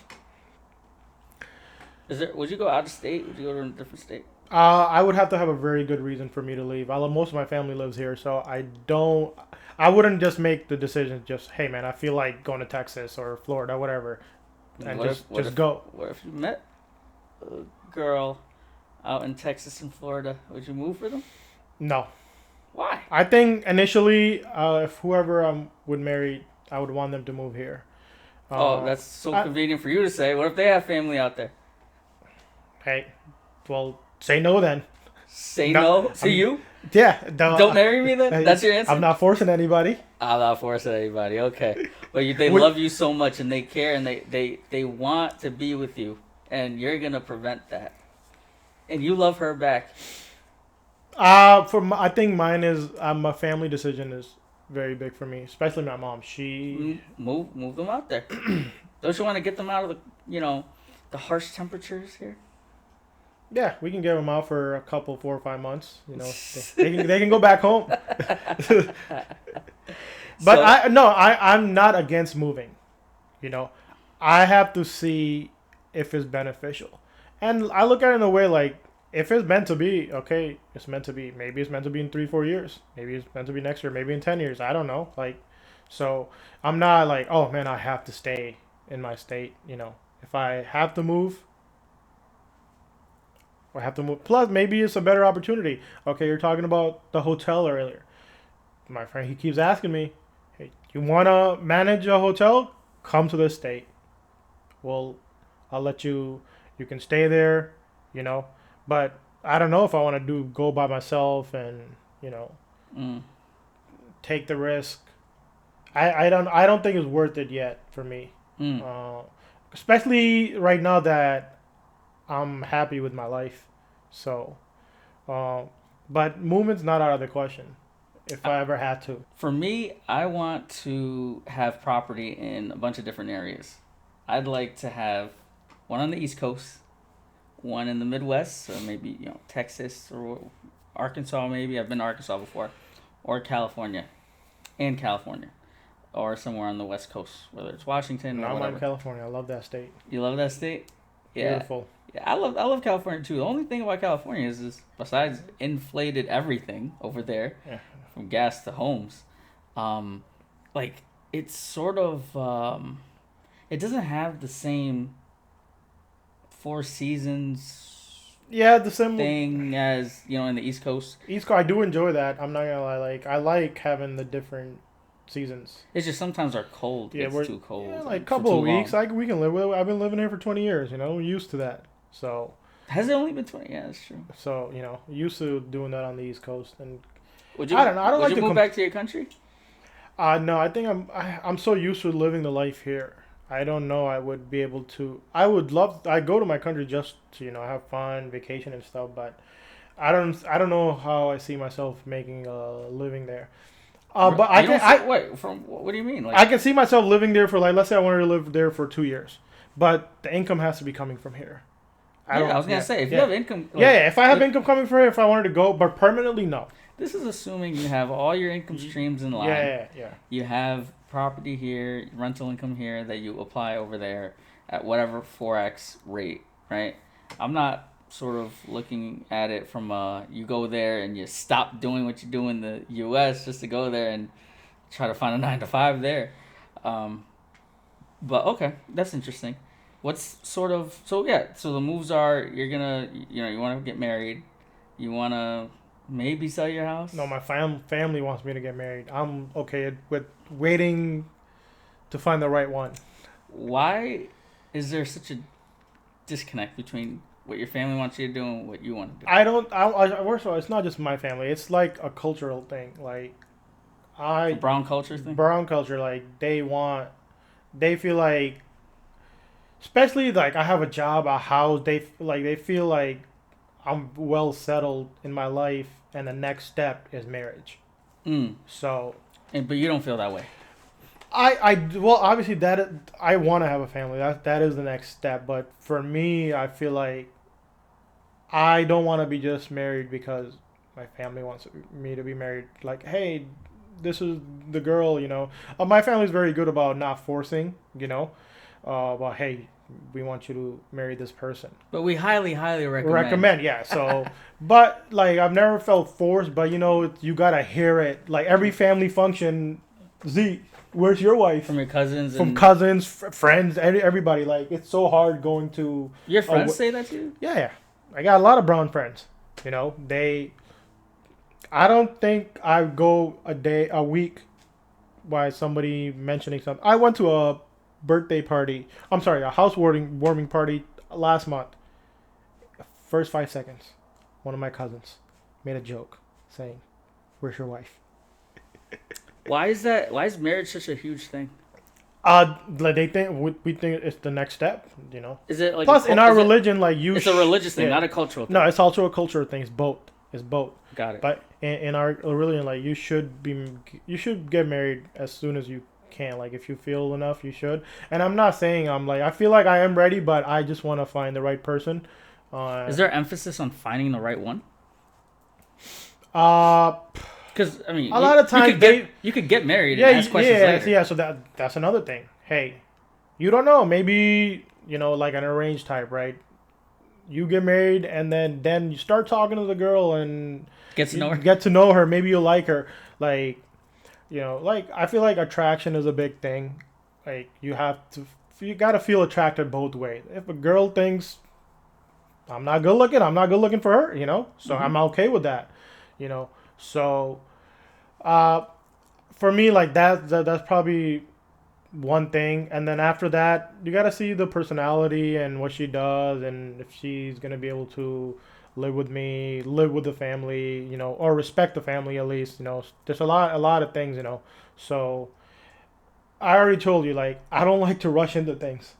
Would you go out of state? Would you go to a different state? I would have to have a very good reason for me to leave. Most of my family lives here, so I don't. I wouldn't just make the decision. Just hey, man, I feel like going to Texas or Florida, whatever, and What if just go. what if you met a girl out in Texas and Florida? Would you move for them? No, Why? I think initially, if whoever I would marry, I would want them to move here. Oh, Uh, that's so I, convenient for you to say. What if they have family out there? hey, well, say no then. Say No, no to I'm, you? yeah, Don't marry me then? That's your answer? I'm not forcing anybody. I'm not forcing anybody. Okay. But they Would, love you so much and they care and they want to be with you. And you're going to prevent that. And you love her back. I think mine is a family decision is very big for me, especially my mom. Move them out there. Don't you want to get them out of the harsh temperatures here? Yeah, we can get them out for a couple, 4 or 5 months. You know, they can go back home. But So, I'm not against moving. You know, I have to see if it's beneficial, and I look at it in a way like if it's meant to be, okay, it's meant to be. Maybe it's meant to be in 3, 4 years. Maybe it's meant to be next year. Maybe in 10 years. I don't know. Like, so I'm not like, oh man, I have to stay in my state. You know, if I have to move, I have to move. Plus, maybe it's a better opportunity. Okay, you're talking about the hotel earlier. My friend, he keeps asking me, hey, you want to manage a hotel? Come to the state. Well, I'll let you, you can stay there, you know. But I don't know if I want to go by myself and, you know, mm, take the risk. I don't think it's worth it yet for me. mm. Uh, Especially right now that I'm happy with my life. So, uh, but movement's not out of the question if I ever had to. For me, I want to have property in a bunch of different areas. I'd like to have one on the East Coast, one in the Midwest, so maybe Texas or Arkansas. Maybe I've been to Arkansas before, or California, or somewhere on the West Coast, whether it's Washington No, or I'm in whatever. California. I love that state. You love that state? Yeah, Beautiful. yeah. I love California too. The only thing about California is besides inflated everything over there, Yeah. from gas to homes, um, like it's sort of it doesn't have the same Four Seasons Yeah, the same thing as in the East Coast. East Coast. I do enjoy that. I'm not gonna lie. Like I like having the different seasons. It's just sometimes our cold Yeah, gets too cold. yeah, like a for couple too of weeks. long. We can live with it. I've been living here for 20 years. You know, we're used to that. So Has it only been 20? Yeah, that's true. used to doing that on the East Coast. And Would you? I don't know. I don't Would like you to move back to your country? No, I think I'm so used to living the life here. I don't know. I would be able to. I would love. I go to my country just to have fun, vacation and stuff. But I don't know how I see myself making a living there. But I You can. don't see, wait. From what do you mean? Like, I can see myself living there for like. Let's say I wanted to live there for 2 years, but the income has to be coming from here. I was gonna say if you Yeah. have income. Yeah. If I have income coming from here, if I wanted to go, but permanently, no. This is assuming you have all your income streams in line. Yeah. You have property here, rental income here that you apply over there at whatever 4x rate, right? I'm not sort of looking at it from you go there and you stop doing what you do in the U.S. just to go there and try to find a 9 to 5 there. But okay, that's interesting. What's sort of so yeah? So the moves are you're gonna you want to get married, you want to maybe sell your No, house. my family wants me to get married. I'm okay with waiting to find the right one. Why is there such a disconnect between what your family wants you to do and what you want to do? I don't. First of all, it's not just my family. It's like a cultural thing. Like A I brown culture thing. brown culture. Like they feel like, especially like I have a job, a house. They feel like I'm well settled in my life, and the next step is marriage. Mm. So But you don't feel that way. well, obviously I want to have a family. That is the next step. But for me, I feel like I don't want to be just married because my family wants me to be married. Like, hey, this is the girl. My family's very good about not forcing. But hey, we want you to marry this person. But we highly, highly recommend. Recommend, yeah. So, but like I've never felt forced. But you gotta hear it. Like every family function, Z, where's your wife? From your cousins From and cousins, friends, everybody. Like it's so hard going to. your Oh, friends say that to you. yeah, yeah. I got a lot of brown friends. I don't think I go a week by somebody mentioning something. I went to a birthday party. I'm sorry, a house warming party last month. First 5 seconds, one of my cousins made a joke saying, "Where's your wife?" Why is that? Why is marriage such a huge thing? Like they think we think it's the next step. Is it like Plus, in our is it, religion, like it's a religious thing, yeah. not a cultural thing. No, it's also a cultural thing. It's both. It's both. Got it. But in our religion, like you should get married as soon as you can. Like if you feel enough, you should. And I'm not saying I feel like I am ready, but I just want to find the right person. Is there emphasis on finding the right one? Uh, Because I mean, a lot of times you could get married yeah, and ask questions later. yeah. So that's another thing. Hey, you don't know. Maybe like an arranged type, right? You get married and then you start talking to the girl and Get to know her. get to know her. Maybe you like her. Like like I feel like attraction is a big thing. Like you got to feel attracted both ways. If a girl thinks I'm not good looking, I'm not good looking for her. So Mm-hmm. I'm okay with that. So uh, for me, like that's probably one thing, and then after that you got to see the personality and what she does, and if she's gonna be able to live with me, live with the family, or respect the family at least. There's a lot of things. So I already told you, like, I don't like to rush into things,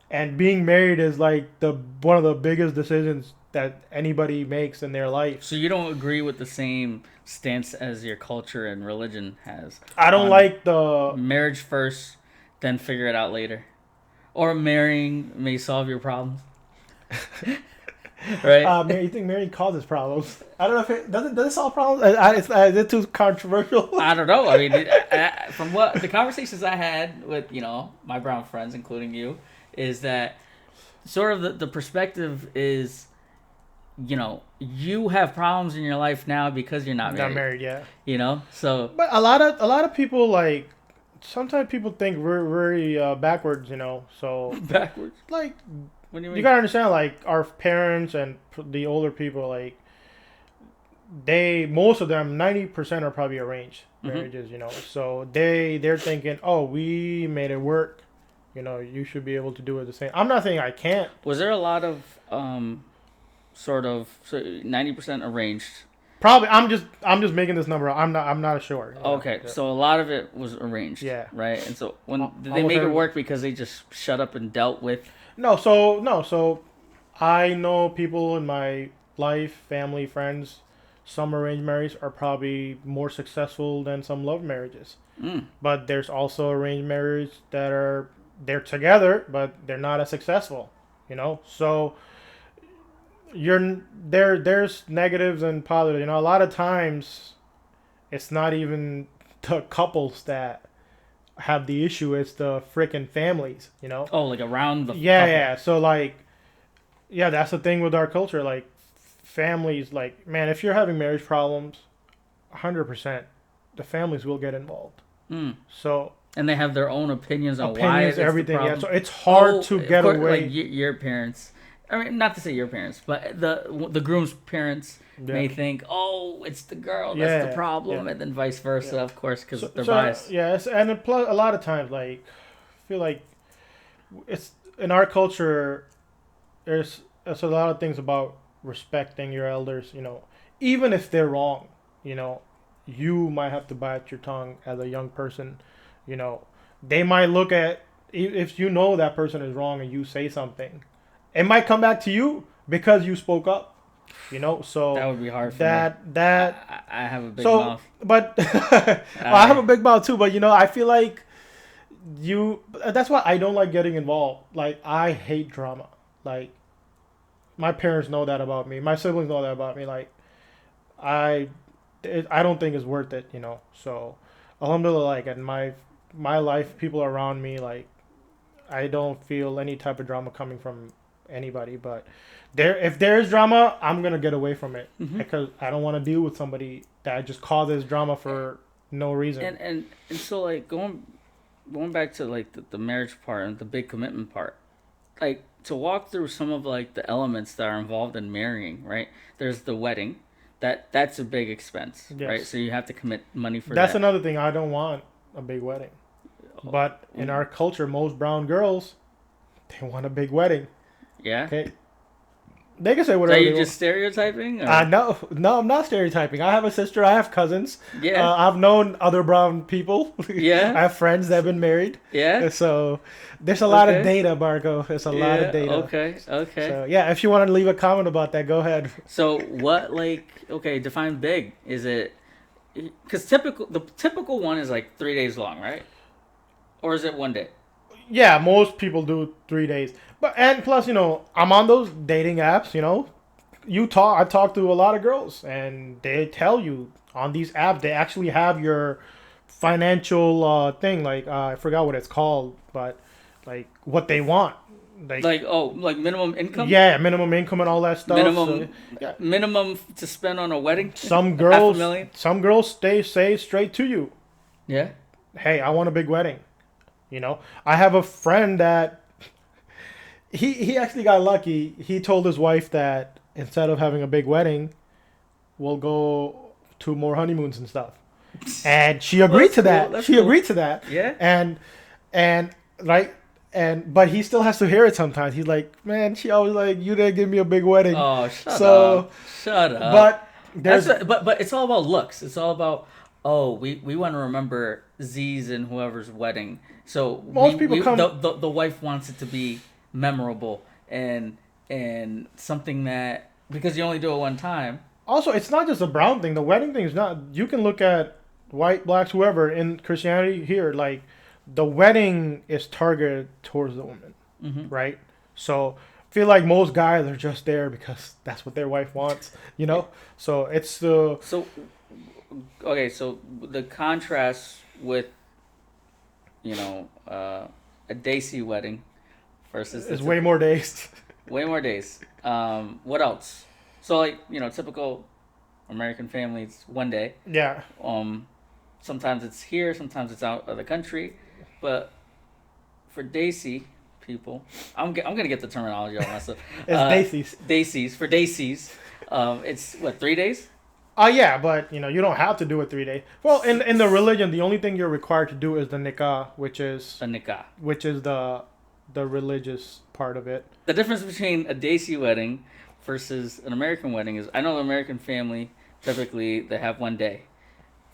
and being married is like the one of the biggest decisions that anybody makes in their life. So you don't agree with the same stance as your culture and religion has I don't on like the marriage first, then figure it out later, or marrying may solve your problems, right? You think marriage causes problems? I don't know if it does it solve problems. Is it too controversial? I don't know. I mean, from what the conversations I had with my brown friends, including you, is that sort of the perspective is, you have problems in your life now because you're not Not married. married, yeah. So But a lot of people, like, sometimes people think we're very backwards. So backwards. like What do you you mean? gotta understand, like, our parents and the older people, like, most of them, 90% are probably arranged Mm-hmm. marriages. So they're thinking, oh, we made it work. You should be able to do it the same. I'm not saying I can't. Was there a lot of sort of 90% arranged? Probably, I'm just making this number up. I'm not sure. Okay, so a lot of it was arranged. Yeah. Right. And so when did they Almost make it every- work because they just shut up and dealt with? No, so I know people in my life, family, friends. Some arranged marriages are probably more successful than some love marriages. Mm. But there's also arranged marriages they're together, but they're not as successful. So there's negatives and positives. A lot of times it's not even the couples that have the issue, it's the freaking families. Oh, like around the Yeah, couple. yeah. So like, yeah, that's the thing with our culture. Like, families, like, man, if you're having marriage problems, 100%, the families will get involved. Mm. So And they have their own opinions on why opinions, it's the everything. Yeah, problem. so it's hard Oh, to of get course, like away. your parents. I mean, not to say your parents, but the groom's parents Yeah, may think, oh, it's the girl that's the yeah, yeah, problem, and then vice versa, yeah. of course, because they're So biased. yeah, and plus a lot of times, like I feel like it's in our culture. There's a lot of things about respecting your elders. Even if they're wrong, you know, you might have to bite your tongue as a young person. You know, they might look at if you know that person is wrong and you say something, it might come back to you because you spoke up. That So would be hard for me. that I have a big so mouth. but well, I have a I big mouth too. But I feel like you. That's why I don't like getting involved. Like I hate drama. Like my parents know that about me. My siblings know that about me. Like I, I don't think it's worth it. So, alhamdulillah, like in my life, people around me, like I don't feel any type of drama coming from anybody. But if there is drama, I'm gonna get away from it hmm because I don't want to deal with somebody that just causes drama for no reason. and so like going back to like the marriage part and the big commitment part, like to walk through some of like the elements that are involved in marrying, right? There's the wedding. That's a big expense, right? Yes, So you have to commit money for that's that. another thing. I don't want a big wedding. But in Mm, our culture, most brown girls they want a big wedding. yeah. Okay, they can say So are whatever they you want. just stereotyping or No, no, I'm not stereotyping. I have a sister. I have cousins. yeah. I've known other brown people. Yeah. I have friends that have been married. Yeah. So there's a lot of Okay. data, Marco. There's a lot of Yeah. data. Okay. Okay. So yeah, if you want to leave a comment about that, go ahead. So what like okay, define big. Is it cuz the typical one is like 3 days long, right? Or is it one day? Yeah, most people do 3 days. And plus, I'm on those dating apps. I talk to a lot of girls, and they tell you on these apps they actually have your financial thing. Like I forgot what it's called, but like what they want, like Like oh, like minimum income? yeah, minimum income and all that stuff. So Minimum yeah, minimum to spend on a wedding? some Half a girls, million? some girls say straight to you, Yeah. "Hey, I want a big wedding." I have a friend that he actually got lucky. He told his wife that instead of having a big wedding, we'll go to more honeymoons and stuff. And she Well, agreed that's to cool. that. That's She cool. agreed to that. Yeah. And right but he still has to hear it sometimes. He's like, man, she always like you didn't give me a big wedding. Oh, shut So, up. Shut up. but That's there's but it's all about looks. It's all about oh we want to remember Z's and whoever's wedding. So most people we come. the wife wants it to be memorable and something that because you only do it one time. Also, it's not just a brown thing. The wedding thing is not. You can look at white, blacks, whoever in Christianity here. Like the wedding is targeted towards the woman, hmm right? So I feel like most guys are just there because that's what their wife wants. So it's the So okay, so the contrast with a Desi wedding versus it's way more days. way more days. What else? So like typical American families one day. Yeah. Um, sometimes it's here, sometimes it's out of the country, but for Desi people, I'm gonna get the terminology all myself. It's Desi's. Desis for Desis, it's what 3 days? Yeah, but you don't have to do it 3 days. Well, in the religion, the only thing you're required to do is the nikah, which is A nikah. the religious part of it. The difference between a Desi wedding versus an American wedding is I know the American family typically they have one day.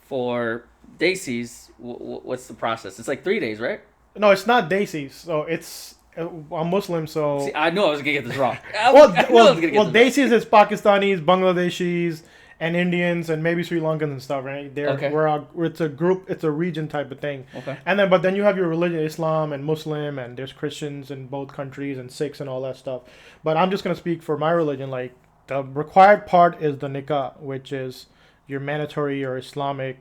For Desis, what's the process? It's like 3 days, right? No, it's not Desi's. So it's I'm Muslim, so See, I knew I was gonna get this wrong. I knew I was gonna get this Desis is Pakistanis, Bangladeshis, and Indians, and maybe Sri Lankans and stuff, right? Okay. It's a group, it's a region type of thing. wrong. Okay. But then you have your religion, Islam and Muslim, and there's Christians in both countries and Sikhs and all that stuff. But I'm just gonna speak for my religion. Like the required part is the nikah, which is your mandatory or Islamic,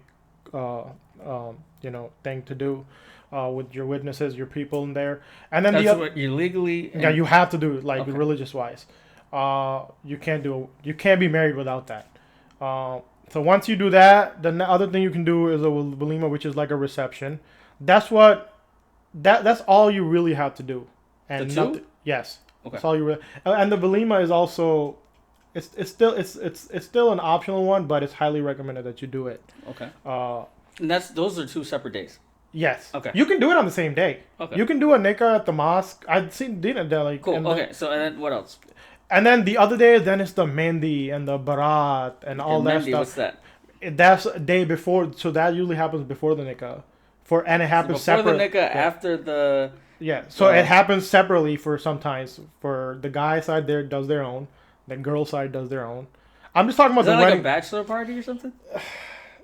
thing to do. With your witnesses, your people in there, and then That's the other, what you legally. yeah, you have to do it like Okay. religious wise. You can't be married without that. So once you do that, the other thing you can do is a walima, which is like a reception. That's what that's all you really have to do, The and two? nothing. Yes, Okay. that's all you really. And the Velima is also, it's still an optional one, but it's highly recommended that you do it. Okay. Uh, And those are two separate days. yes, Okay. you can do it on the same day. Okay. You can do a nikah at the mosque. I've seen dinner there, like, Cool. and Okay. So and then what else? then the other day, then it's the Mendi and the Barat and Okay, all that Mendy. stuff. What's that? That's a day before, so that usually happens before the nikah, and it happens Before the separate. nikah, after the. Yeah, so it happens separately for sometimes. For the guy side, there does their own. The girl side does their own. I'm just talking about Is the that like wedding. a bachelor party or something?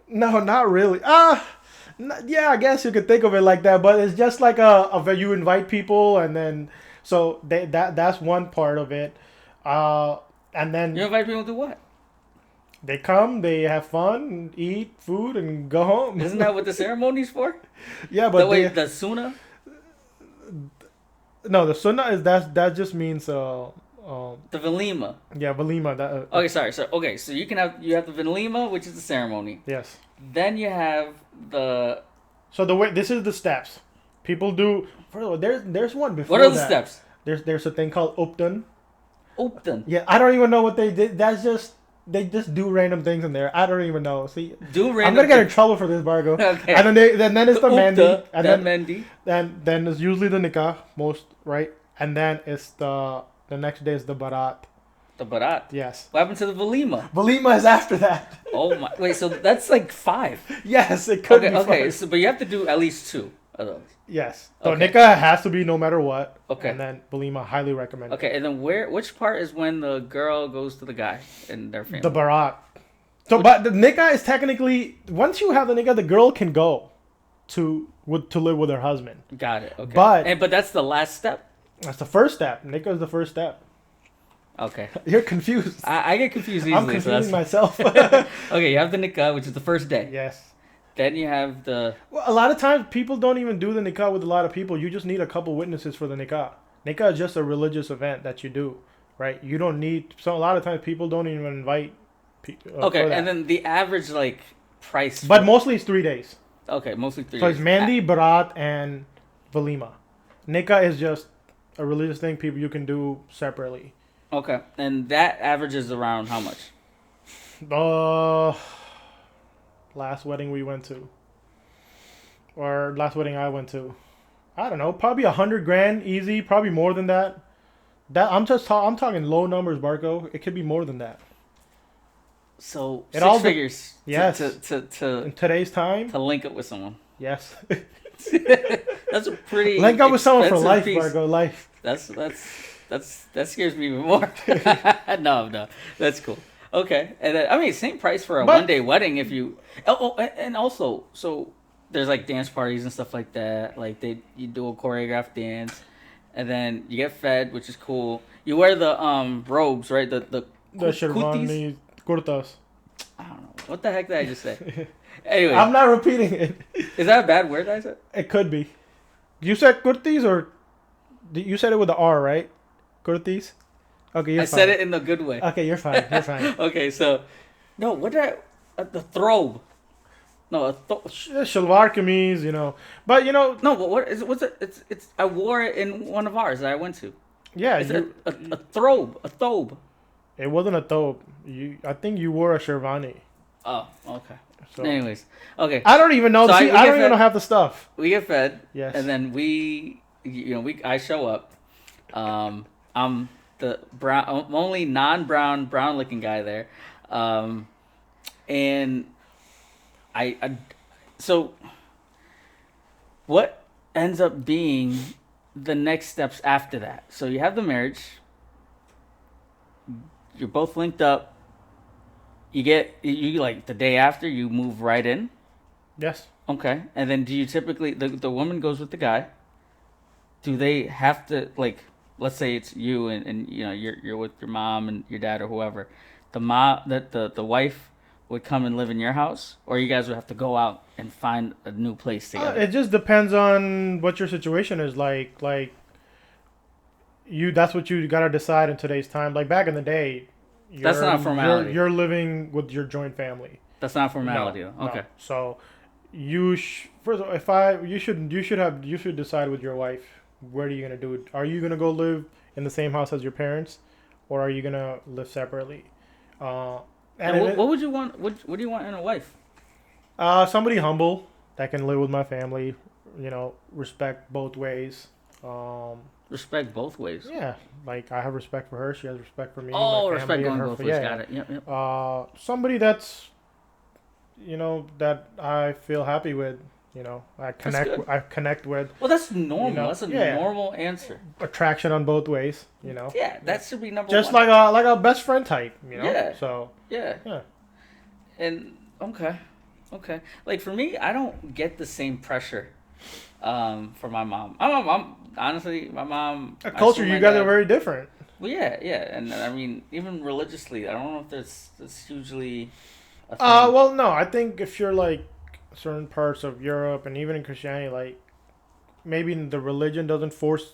No, not really. Yeah, I guess you could think of it like that, but it's just like you invite people and then so that's one part of it. And then You invite people to what? they come, they have fun, eat food, and go home. Isn't that what the ceremony's for? Yeah, but The sunnah. no, the sunnah is that just means The velima. yeah, walima. That Okay, sorry. So so you have the velima, which is the ceremony. yes. Then you have the. So the way this is the steps. People do. First of all, there's one before. What are the that. steps? There's a thing called upton. Upton. Yeah, I don't even know what they did. That's just they just do random things in there. I don't even know. See, Do random. I'm gonna get in trouble for this, Bargo. Okay. And then it's the Mendi, and then Mendi. then it's usually the nikah most right, and then it's the next day is the barat. The barat. Yes. What happened to the velima? Walima is after that. Oh my! Wait, so that's like 5. Yes, it could Okay, be. okay. five. So, but you have to do at least 2 of those. Yes. So Okay. nikah has to be no matter what. Okay. And then walima highly recommended. Okay, and then which part is when the girl goes to the guy and their family? The barat. So, but the nikah is technically once you have the nikah, the girl can go to live with her husband. Got it. Okay. But that's the last step. That's the first step. Nikah is the first step. Okay. You're confused. I get confused easily. I'm confusing myself. Okay, you have the nikah, which is the first day. Yes. Then you have the. Well, a lot of times people don't even do the nikah with a lot of people. You just need a couple witnesses for the nikah. Nikah is just a religious event that you do, right? You don't need. So a lot of times people don't even invite. Okay, for that. and then the average like price. But mostly it's 3 days. Okay, mostly 3 So days. it's Mandi, Barat, and Walima. Nikah is just a religious thing people you can do separately. Okay, and that averages around how much? Last wedding we went to, or last wedding I went to, I don't know, probably 100 grand easy, probably more than that. I'm talking low numbers, Barco. It could be more than that. So It 6 all figures. yes. To In today's time, link up with someone. yes. That's a pretty. Link up with someone for expensive life, piece. Barco, life. That scares me even more. No, that's cool. Okay, and then, I mean, same price for a But- 1-day wedding if you. And also, so there's like dance parties and stuff like that. Like you do a choreographed dance, and then you get fed, which is cool. You wear the robes, right? The The kutis? sherwani kurtas. I don't know what the heck did I just say. Anyway, I'm not repeating it. is that a bad word I said? It could be. You said kurtis or you said it with the R, right? Kurtis. Okay, you're I fine. said it in the good way. Okay, you're fine. You're fine. Okay, so no, what did the throbe? No, Shalwar kameez, but no, but what is it? What's it? It's. I wore it in one of ours that I went to. yeah, It's a throbe, a thobe. it wasn't a thobe. I think you wore a sherwani. Oh, okay. So Anyways, okay. I don't even know. So See, we I get don't even fed- know half the stuff. We get fed, Yes. and then I show up. I'm the only non-brown looking guy there, and so what ends up being the next steps after that? So you have the marriage. You're both linked up. You like the day after you move right in. Yes. Okay, and then do you typically the woman goes with the guy? Do they have to like? Let's say it's you and you're with your mom and your dad or whoever. The wife would come and live in your house, or you guys would have to go out and find a new place together. It just depends on what your situation is like. Like that's what you gotta decide in today's time. Like back in the day, That's not a formality. You're living with your joint family. That's not a formality, though. No. Okay. So first of all, if I you should decide with your wife, where are you gonna do it? Are you gonna go live in the same house as your parents, or are you gonna live separately? Uh, and And it, what would you want? What do you want in a wife? somebody humble that can live with my family. Respect both ways. Um, Respect both ways. yeah, like I have respect for her. She has respect for me, my Oh, respect family, and going her. both ways. Yeah, Got it. Yep, yep. somebody that's that I feel happy with. That's good. I connect with. Well, that's normal. That's a Yeah, normal answer. attraction on both ways. Yeah, that should be number Just one. like a best friend type. Yeah. So Yeah. yeah. And okay, okay. Like for me, I don't get the same pressure. For my mom. My mom, honestly, my mom. A I culture, see you my guys are dad. very different. Well, yeah, yeah, and I mean, even religiously, I don't know if that's hugely a thing. Well, no, I think if you're like certain parts of Europe and even in Christianity, like maybe the religion doesn't force.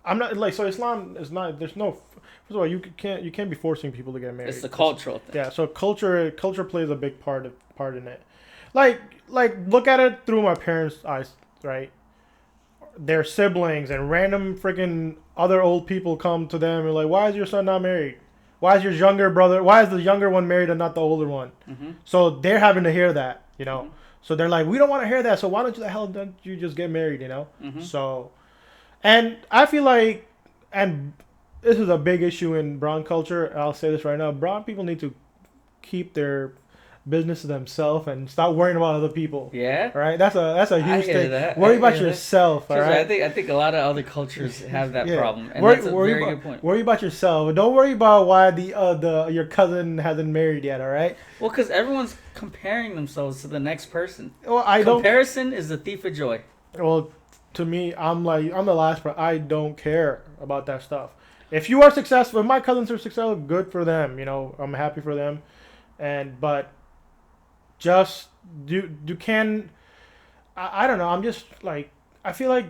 I'm not like so. Islam is not. There's no. First of all, you can't be forcing people to get married. It's the cultural thing. Yeah, so culture plays a big part in it. Like look at it through my parents' eyes, right? Their siblings and random freaking other old people come to them and like, why is your son not married? Why is your younger brother? Why is the younger one married and not the older one? Mm-hmm. So they're having to hear that, Mm-hmm. So they're like, we don't want to hear that. So why don't you just get married, Mm-hmm. So, and I feel like, and this is a big issue in brown culture. I'll say this right now: brown people need to keep their business to themselves and stop worrying about other people. Yeah. All right, that's a I huge hear thing. that. Worry I about hear that. yourself. All Trust me, right. I think a lot of other cultures have that Yeah. problem, and that's a very about, good point. Worry about yourself. Don't worry about why the your cousin hasn't married yet. All right. Well, because everyone's comparing themselves to the next person. Well, I don't. Comparison is the thief of joy. Well, to me, I'm the last person. I don't care about that stuff. If you are successful, if my cousins are successful, good for them. I'm happy for them, but just you can. I don't know. I'm just like I feel like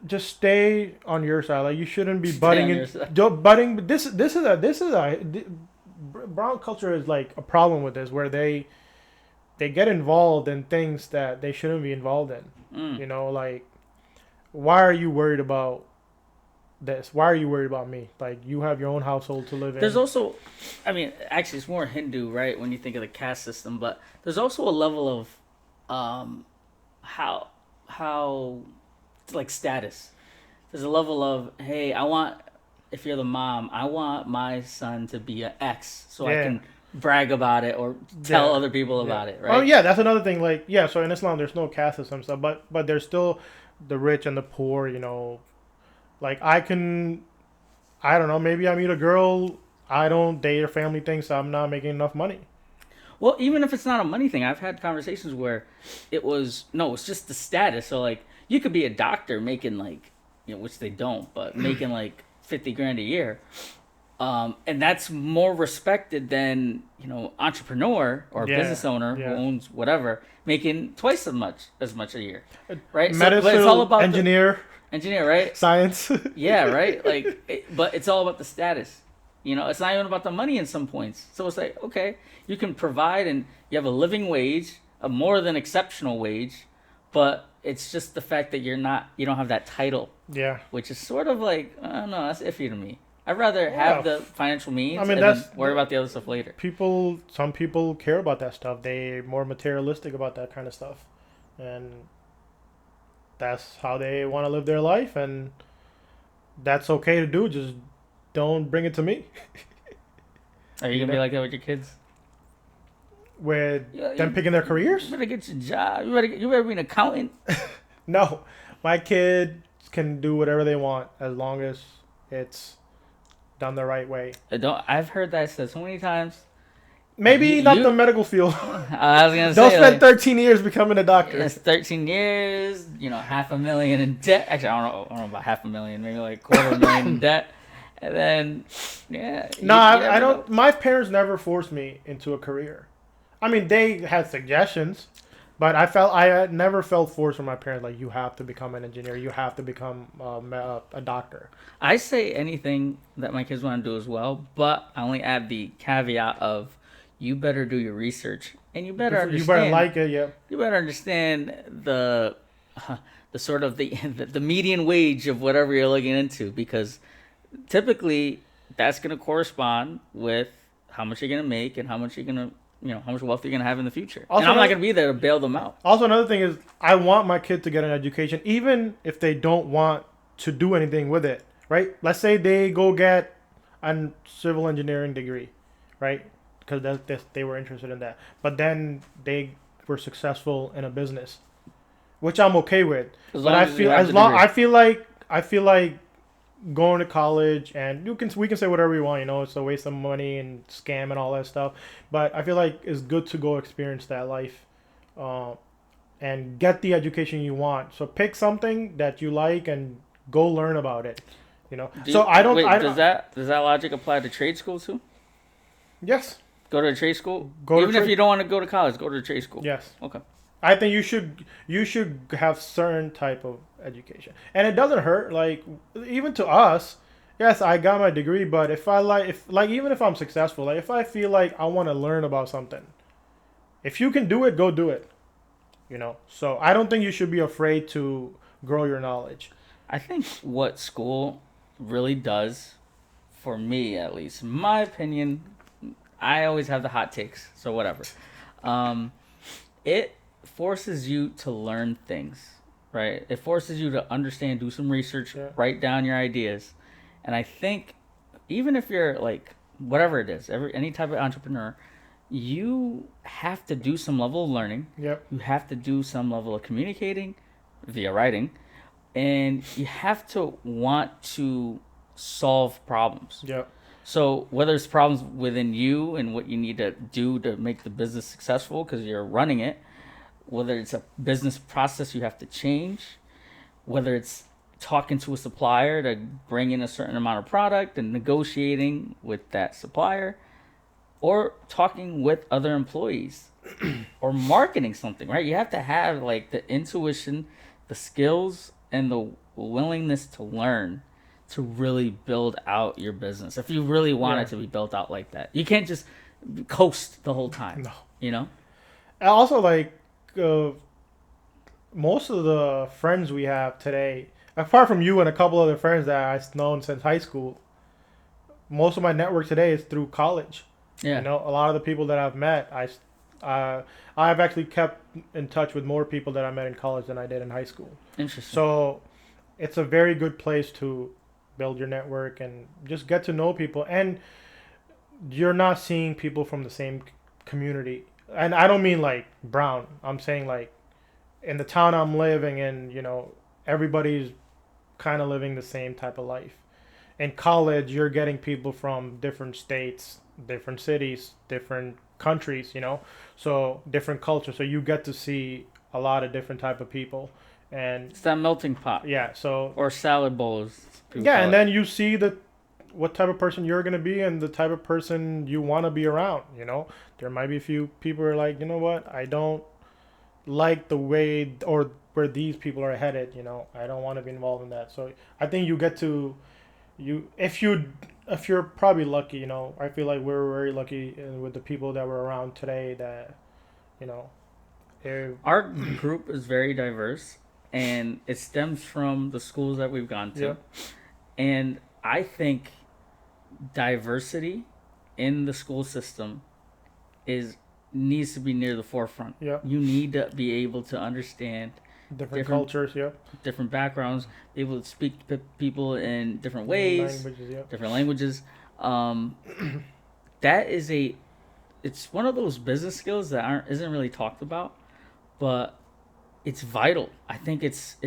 just stay on your side. Like you shouldn't be Stay butting on in. your side. Butting. But brown culture is like a problem with this, where they get involved in things that they shouldn't be involved in. Like why are you worried about this? Why are you worried about me? Like you have your own household to live in. There's also, I mean, actually, it's more Hindu, right? When you think of the caste system, but there's also a level of, how, like status. There's a level of, hey, if you're the mom, I want my son to be an X, so I can brag about it or tell other people about it, right? Oh yeah, that's another thing. Like so in Islam there's no caste system stuff, but there's still the rich and the poor. Like I don't know, maybe I meet a girl, I don't date her family thinks I'm not making enough money. Well, even if it's not a money thing, I've had conversations where it's just the status. So like, you could be a doctor making like, which they don't, but making like 50 grand a year. And that's more respected than, entrepreneur or business owner who owns whatever, making twice as much a year. Right? Medicine, but it's all about engineer, right? science. Yeah, right? But it's all about the status. It's not even about the money in some points. So it's like, okay, you can provide and you have a living wage, a more than exceptional wage, but it's just the fact that you don't have that title. Yeah. Which is sort of like, I don't know, that's iffy to me. I'd rather have the financial means and then worry about the other stuff later. Some people care about that stuff. They're more materialistic about that kind of stuff. And that's how they want to live their life, and that's okay to do. Just don't bring it to me. Are you going to be like that with your kids? With them picking their careers? You better get your job. You better be an accountant. No. My kids can do whatever they want as long as it's done the right way. I've heard that said so many times. Maybe not the medical field. I was gonna say don't spend 13 years becoming a doctor. It's 13 years, $500,000 in debt. Actually, I don't know about $500,000, maybe like $250,000 in debt, and then No, I don't. My parents never forced me into a career. I mean, they had suggestions, but I never felt forced from my parents. Like you have to become an engineer, you have to become a doctor. I say anything that my kids want to do as well, but I only add the caveat of you better do your research, and you better You better understand. like it, yeah. You better understand the sort of the median wage of whatever you're looking into, because typically that's going to correspond with how much you're going to make and how much you're going to, how much wealth you're going to have in the future. And Also, I'm not going to be there to bail them out. also another thing is, I want my kid to get an education, even if they don't want to do anything with it. Right? Let's say they go get a civil engineering degree, right? Because they were interested in that, but then they were successful in a business, which I'm okay with. As But long I as you feel have as the long degree. I feel like going to college, and we can say whatever we want, it's a waste of money and scam and all that stuff. But I feel like it's good to go experience that life, uh, and get the education you want. So pick something that you like and go learn about it. So Wait, does that logic apply to trade school too? Yes, Go to a trade school, go to even if trade. you don't want to go to college. Go to a trade school. Yes. Okay. I think you should have certain type of education, and it doesn't hurt. Like, even to us, yes, I got my degree, but if even if I'm successful, like if I feel like I want to learn about something, if you can do it, go do it. So I don't think you should be afraid to grow your knowledge. I think what school really does, for me at least, in my opinion, I always have the hot takes, so whatever. Um, it forces you to learn things, right? It forces you to understand, do some research, Yeah. write down your ideas, and I think even if you're like whatever it is, any type of entrepreneur, you have to do some level of learning. Yep. You have to do some level of communicating via writing, and you have to want to solve problems. Yep. So whether it's problems within you and what you need to do to make the business successful because you're running it, whether it's a business process you have to change, whether it's talking to a supplier to bring in a certain amount of product and negotiating with that supplier, or talking with other employees or marketing something, right? You have to have like the intuition, the skills, and the willingness to learn to really build out your business. If you really want Yeah. it to be built out like that, you can't just coast the whole time, No. you know? And also, like, uh, most of the friends we have today, apart from you and a couple other friends that I've known since high school, most of my network today is through college. Yeah. A lot of the people that I've met, I've actually kept in touch with more people that I met in college than I did in high school. Interesting. So it's a very good place to build your network and just get to know people. And you're not seeing people from the same community. And I don't mean like brown. I'm saying like in the town I'm living in, everybody's kind of living the same type of life. In college, you're getting people from different states, different cities, different countries, so different cultures. So you get to see a lot of different type of people. And It's that melting pot. yeah, so Or salad bowls. yeah, and then you see what type of person you're gonna be and the type of person you want to be around. There might be a few people who are like, you know what, I don't like the way or where these people are headed. I don't want to be involved in that. So I think you get to if you're probably lucky. I feel like we're very lucky with the people that were around today. That you know, they're- Our group is very diverse, and it stems from the schools that we've gone to. Yeah. And I think diversity in the school system needs to be near the forefront. Yeah. You need to be able to understand different Different- cultures. Yeah, different backgrounds, be able to speak to people in different ways, languages. Yeah, different languages. Um, that is it's one of those business skills that isn't really talked about, but it's vital. I think it's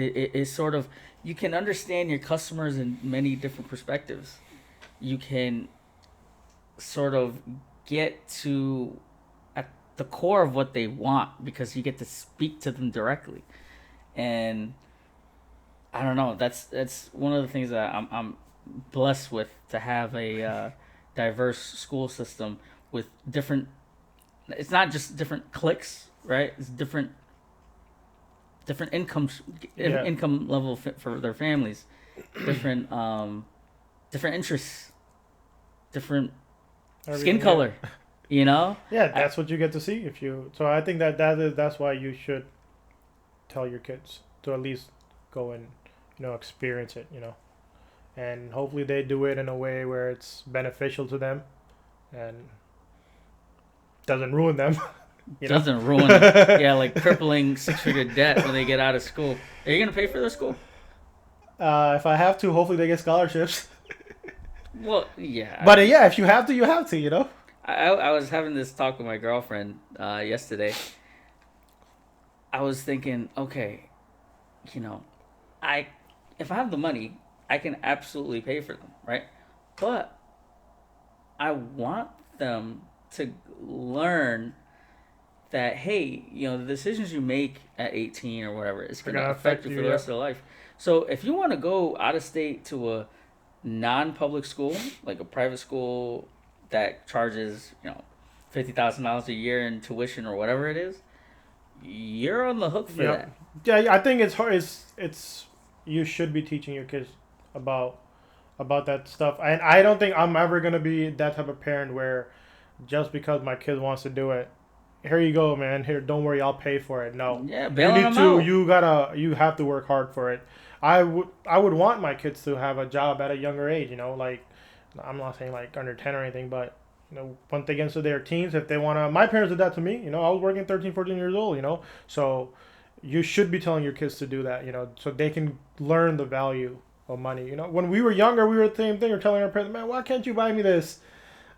sort of, you can understand your customers in many different perspectives. You can sort of get to at the core of what they want because you get to speak to them directly. And I don't know, that's one of the things that I'm blessed with, to have a diverse school system with different, it's not just different cliques, right? It's different incomes, Yeah. income level for their families, different different interests, different skin Everything, yeah. color, You know, Yeah, I, that's what you get to see if you. So I think that's why you should tell your kids to at least go and experience it. And hopefully they do it in a way where it's beneficial to them and doesn't ruin them. you know. doesn't ruin them. Yeah, like crippling 6 figure debt when they get out of school. Are you gonna pay for their school? If I have to, hopefully they get scholarships. Well, yeah. But yeah, if you have to, you have to. I was having this talk with my girlfriend yesterday. I was thinking, okay, you know, I if I have the money, I can absolutely pay for them, right? But I want them to learn that hey, the decisions you make at 18 or whatever is They're going to gonna affect affect you you. for the Yeah. rest of their life. So if you want to go out of state to a non-public school, like a private school that charges, $50,000 a year in tuition or whatever it is, you're on the hook for Yeah. that. Yeah. I think it's hard. It's you should be teaching your kids about that stuff. And I don't think I'm ever gonna be that type of parent where just because my kid wants to do it, here you go, man. Here, don't worry, I'll pay for it. No, Yeah, you bailing need them to. out. You have to work hard for it. I would want my kids to have a job at a younger age. Like I'm not saying like under 10 or anything, but once they get into their teens, if they wanna, my parents did that to me. I was working 13, 14 years old. So you should be telling your kids to do that. So they can learn the value of money. When we were younger, we were the same thing. We're telling our parents, man, why can't you buy me this?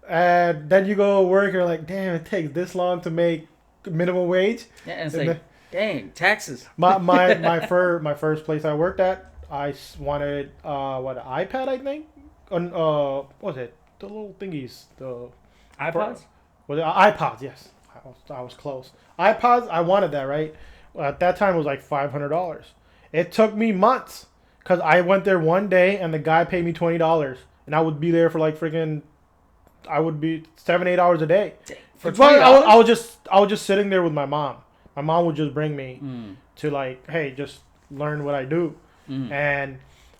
And then you go work and you're like, damn, it takes this long to make minimum wage. Yeah, and it's And like, dang, taxes. my first place I worked at, wanted an iPad, I think. On what was it, the little thingies, the iPods? was it iPods? Yes, I was close. iPods, I wanted that, right? Well, at that time it was like $500. It took me months because I went there one day and the guy paid me $20, and I would be there for like freaking, I would be 7, 8 hours a day. For But $20? I was just sitting there with my mom. My mom would just bring me Mm, to like, hey, just learn what I do, mm. and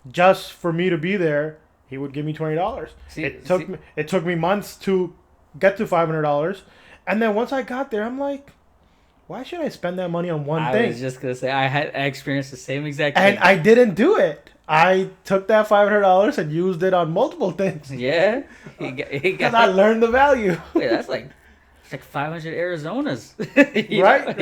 just for me to be there, he would give me $20. It took me months to get to $500, and then once I got there, I'm like, why should I spend that money on one I thing? was just gonna say I experienced the same exact And thing. I didn't do it. I took that $500 and used it on multiple things Yeah, he because got I learned the value. wait, that's like it's like 500 Arizonas. Right?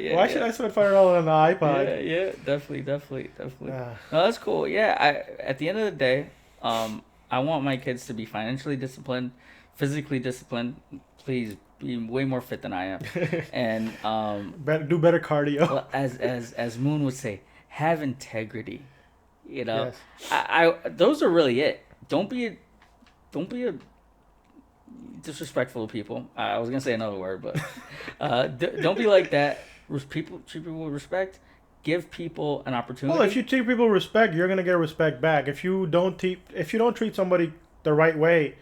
Yeah. Why should I spend $500 on the iPod? Yeah, definitely. Uh, No, that's cool. Yeah, at the end of the day, I want my kids to be financially disciplined, physically disciplined. Please be way more fit than I am, and do better cardio. well, as Moon would say, have integrity. Yes. I those are really it. Don't be a disrespectful to people. I was gonna say another word, but don't be like that. Treat people with respect. Give people an opportunity. Well, if you treat people with respect, you're gonna get respect back. If you don't treat somebody the right way,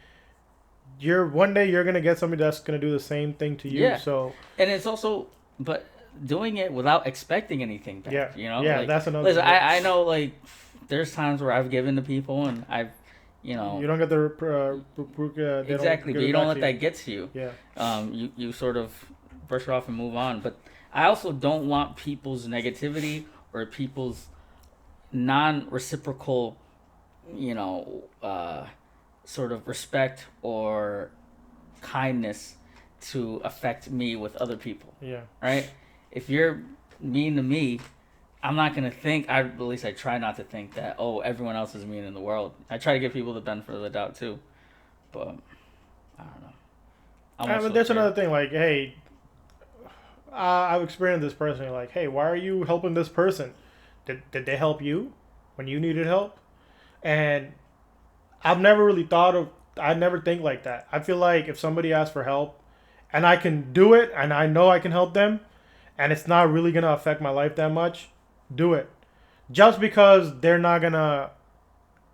one day you're gonna get somebody that's gonna do the same thing to you. Yeah. So And it's also, but doing it without expecting anything back. yeah, Yeah, yeah, that's another. Listen, thing. I know like there's times where I've given to people and I've, You don't get the exactly, but you don't let that get to you. Yeah. You sort of brush it off and move on. But I also don't want people's negativity or people's non-reciprocal, sort of respect or kindness to affect me with other people. Yeah. Right? If you're mean to me, I'm not gonna think. At least I try not to think that. Oh, everyone else is mean in the world. I try to give people the benefit of the doubt too, but I don't know. But there's another thing. Like, hey, I've experienced this personally. Like, hey, why are you helping this person? Did they help you when you needed help? And I've never really thought of. I never think like that. I feel like if somebody asks for help, and I can do it, and I know I can help them, and it's not really gonna affect my life that much, do it. Just because they're not gonna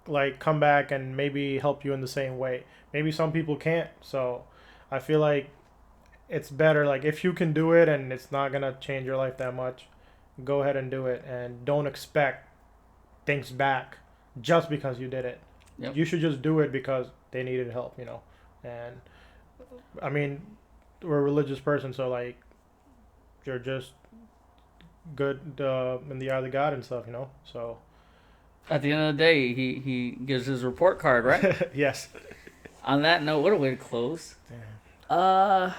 like come back and maybe help you in the same way. Maybe some people can't. So I feel like it's better like if you can do it and it's not gonna change your life that much, go ahead and do it and don't expect things back just because you did it. Yep. You should just do it because they needed help, And I mean, we're a religious person, so like you're just good in the eye of the God and stuff, you know. So At the end of the day, he gives his report card, right? yes. On that note, what a way to close. Yeah.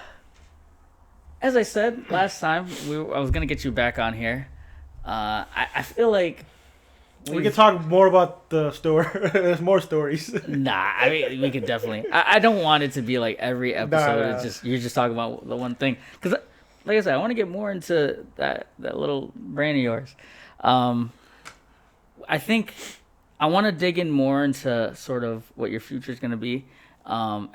As I said last time, I was gonna get you back on here. I feel like We can talk more about the store. There's more stories. Nah, I mean we could definitely. I don't want it to be like every episode. Nah. It's just you're just talking about the one thing. Because, like I said, I want to get more into that little brain of yours. I think I want to dig in more into sort of what your future is going to be. And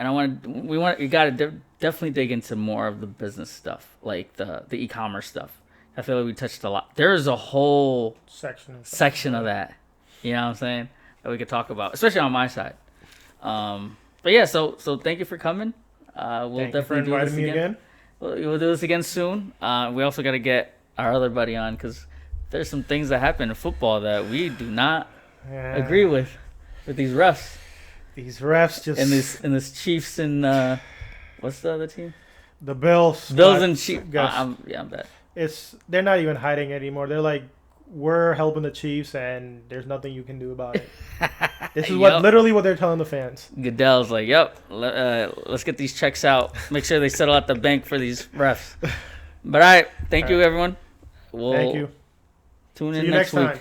you got to definitely dig into more of the business stuff, like the e-commerce stuff. I feel like we touched a lot. There is a whole section of that, you know what I'm saying, that we could talk about, especially on my side. But yeah, so thank you for coming. We'll definitely do this again. We'll do this again soon. We also got to get our other buddy on because there's some things that happen in football that we do not agree with these refs. These refs just in this Chiefs and what's the other team? The Bills. Bills and Chiefs. I'm bad. They're not even hiding anymore. They're like, we're helping the Chiefs, and there's nothing you can do about it. This is literally what they're telling the fans. Goodell's like, yep, let's get these checks out. Make sure they settle at the bank for these refs. But all right, thank you, everyone. Thank you. Tune in next week. Time.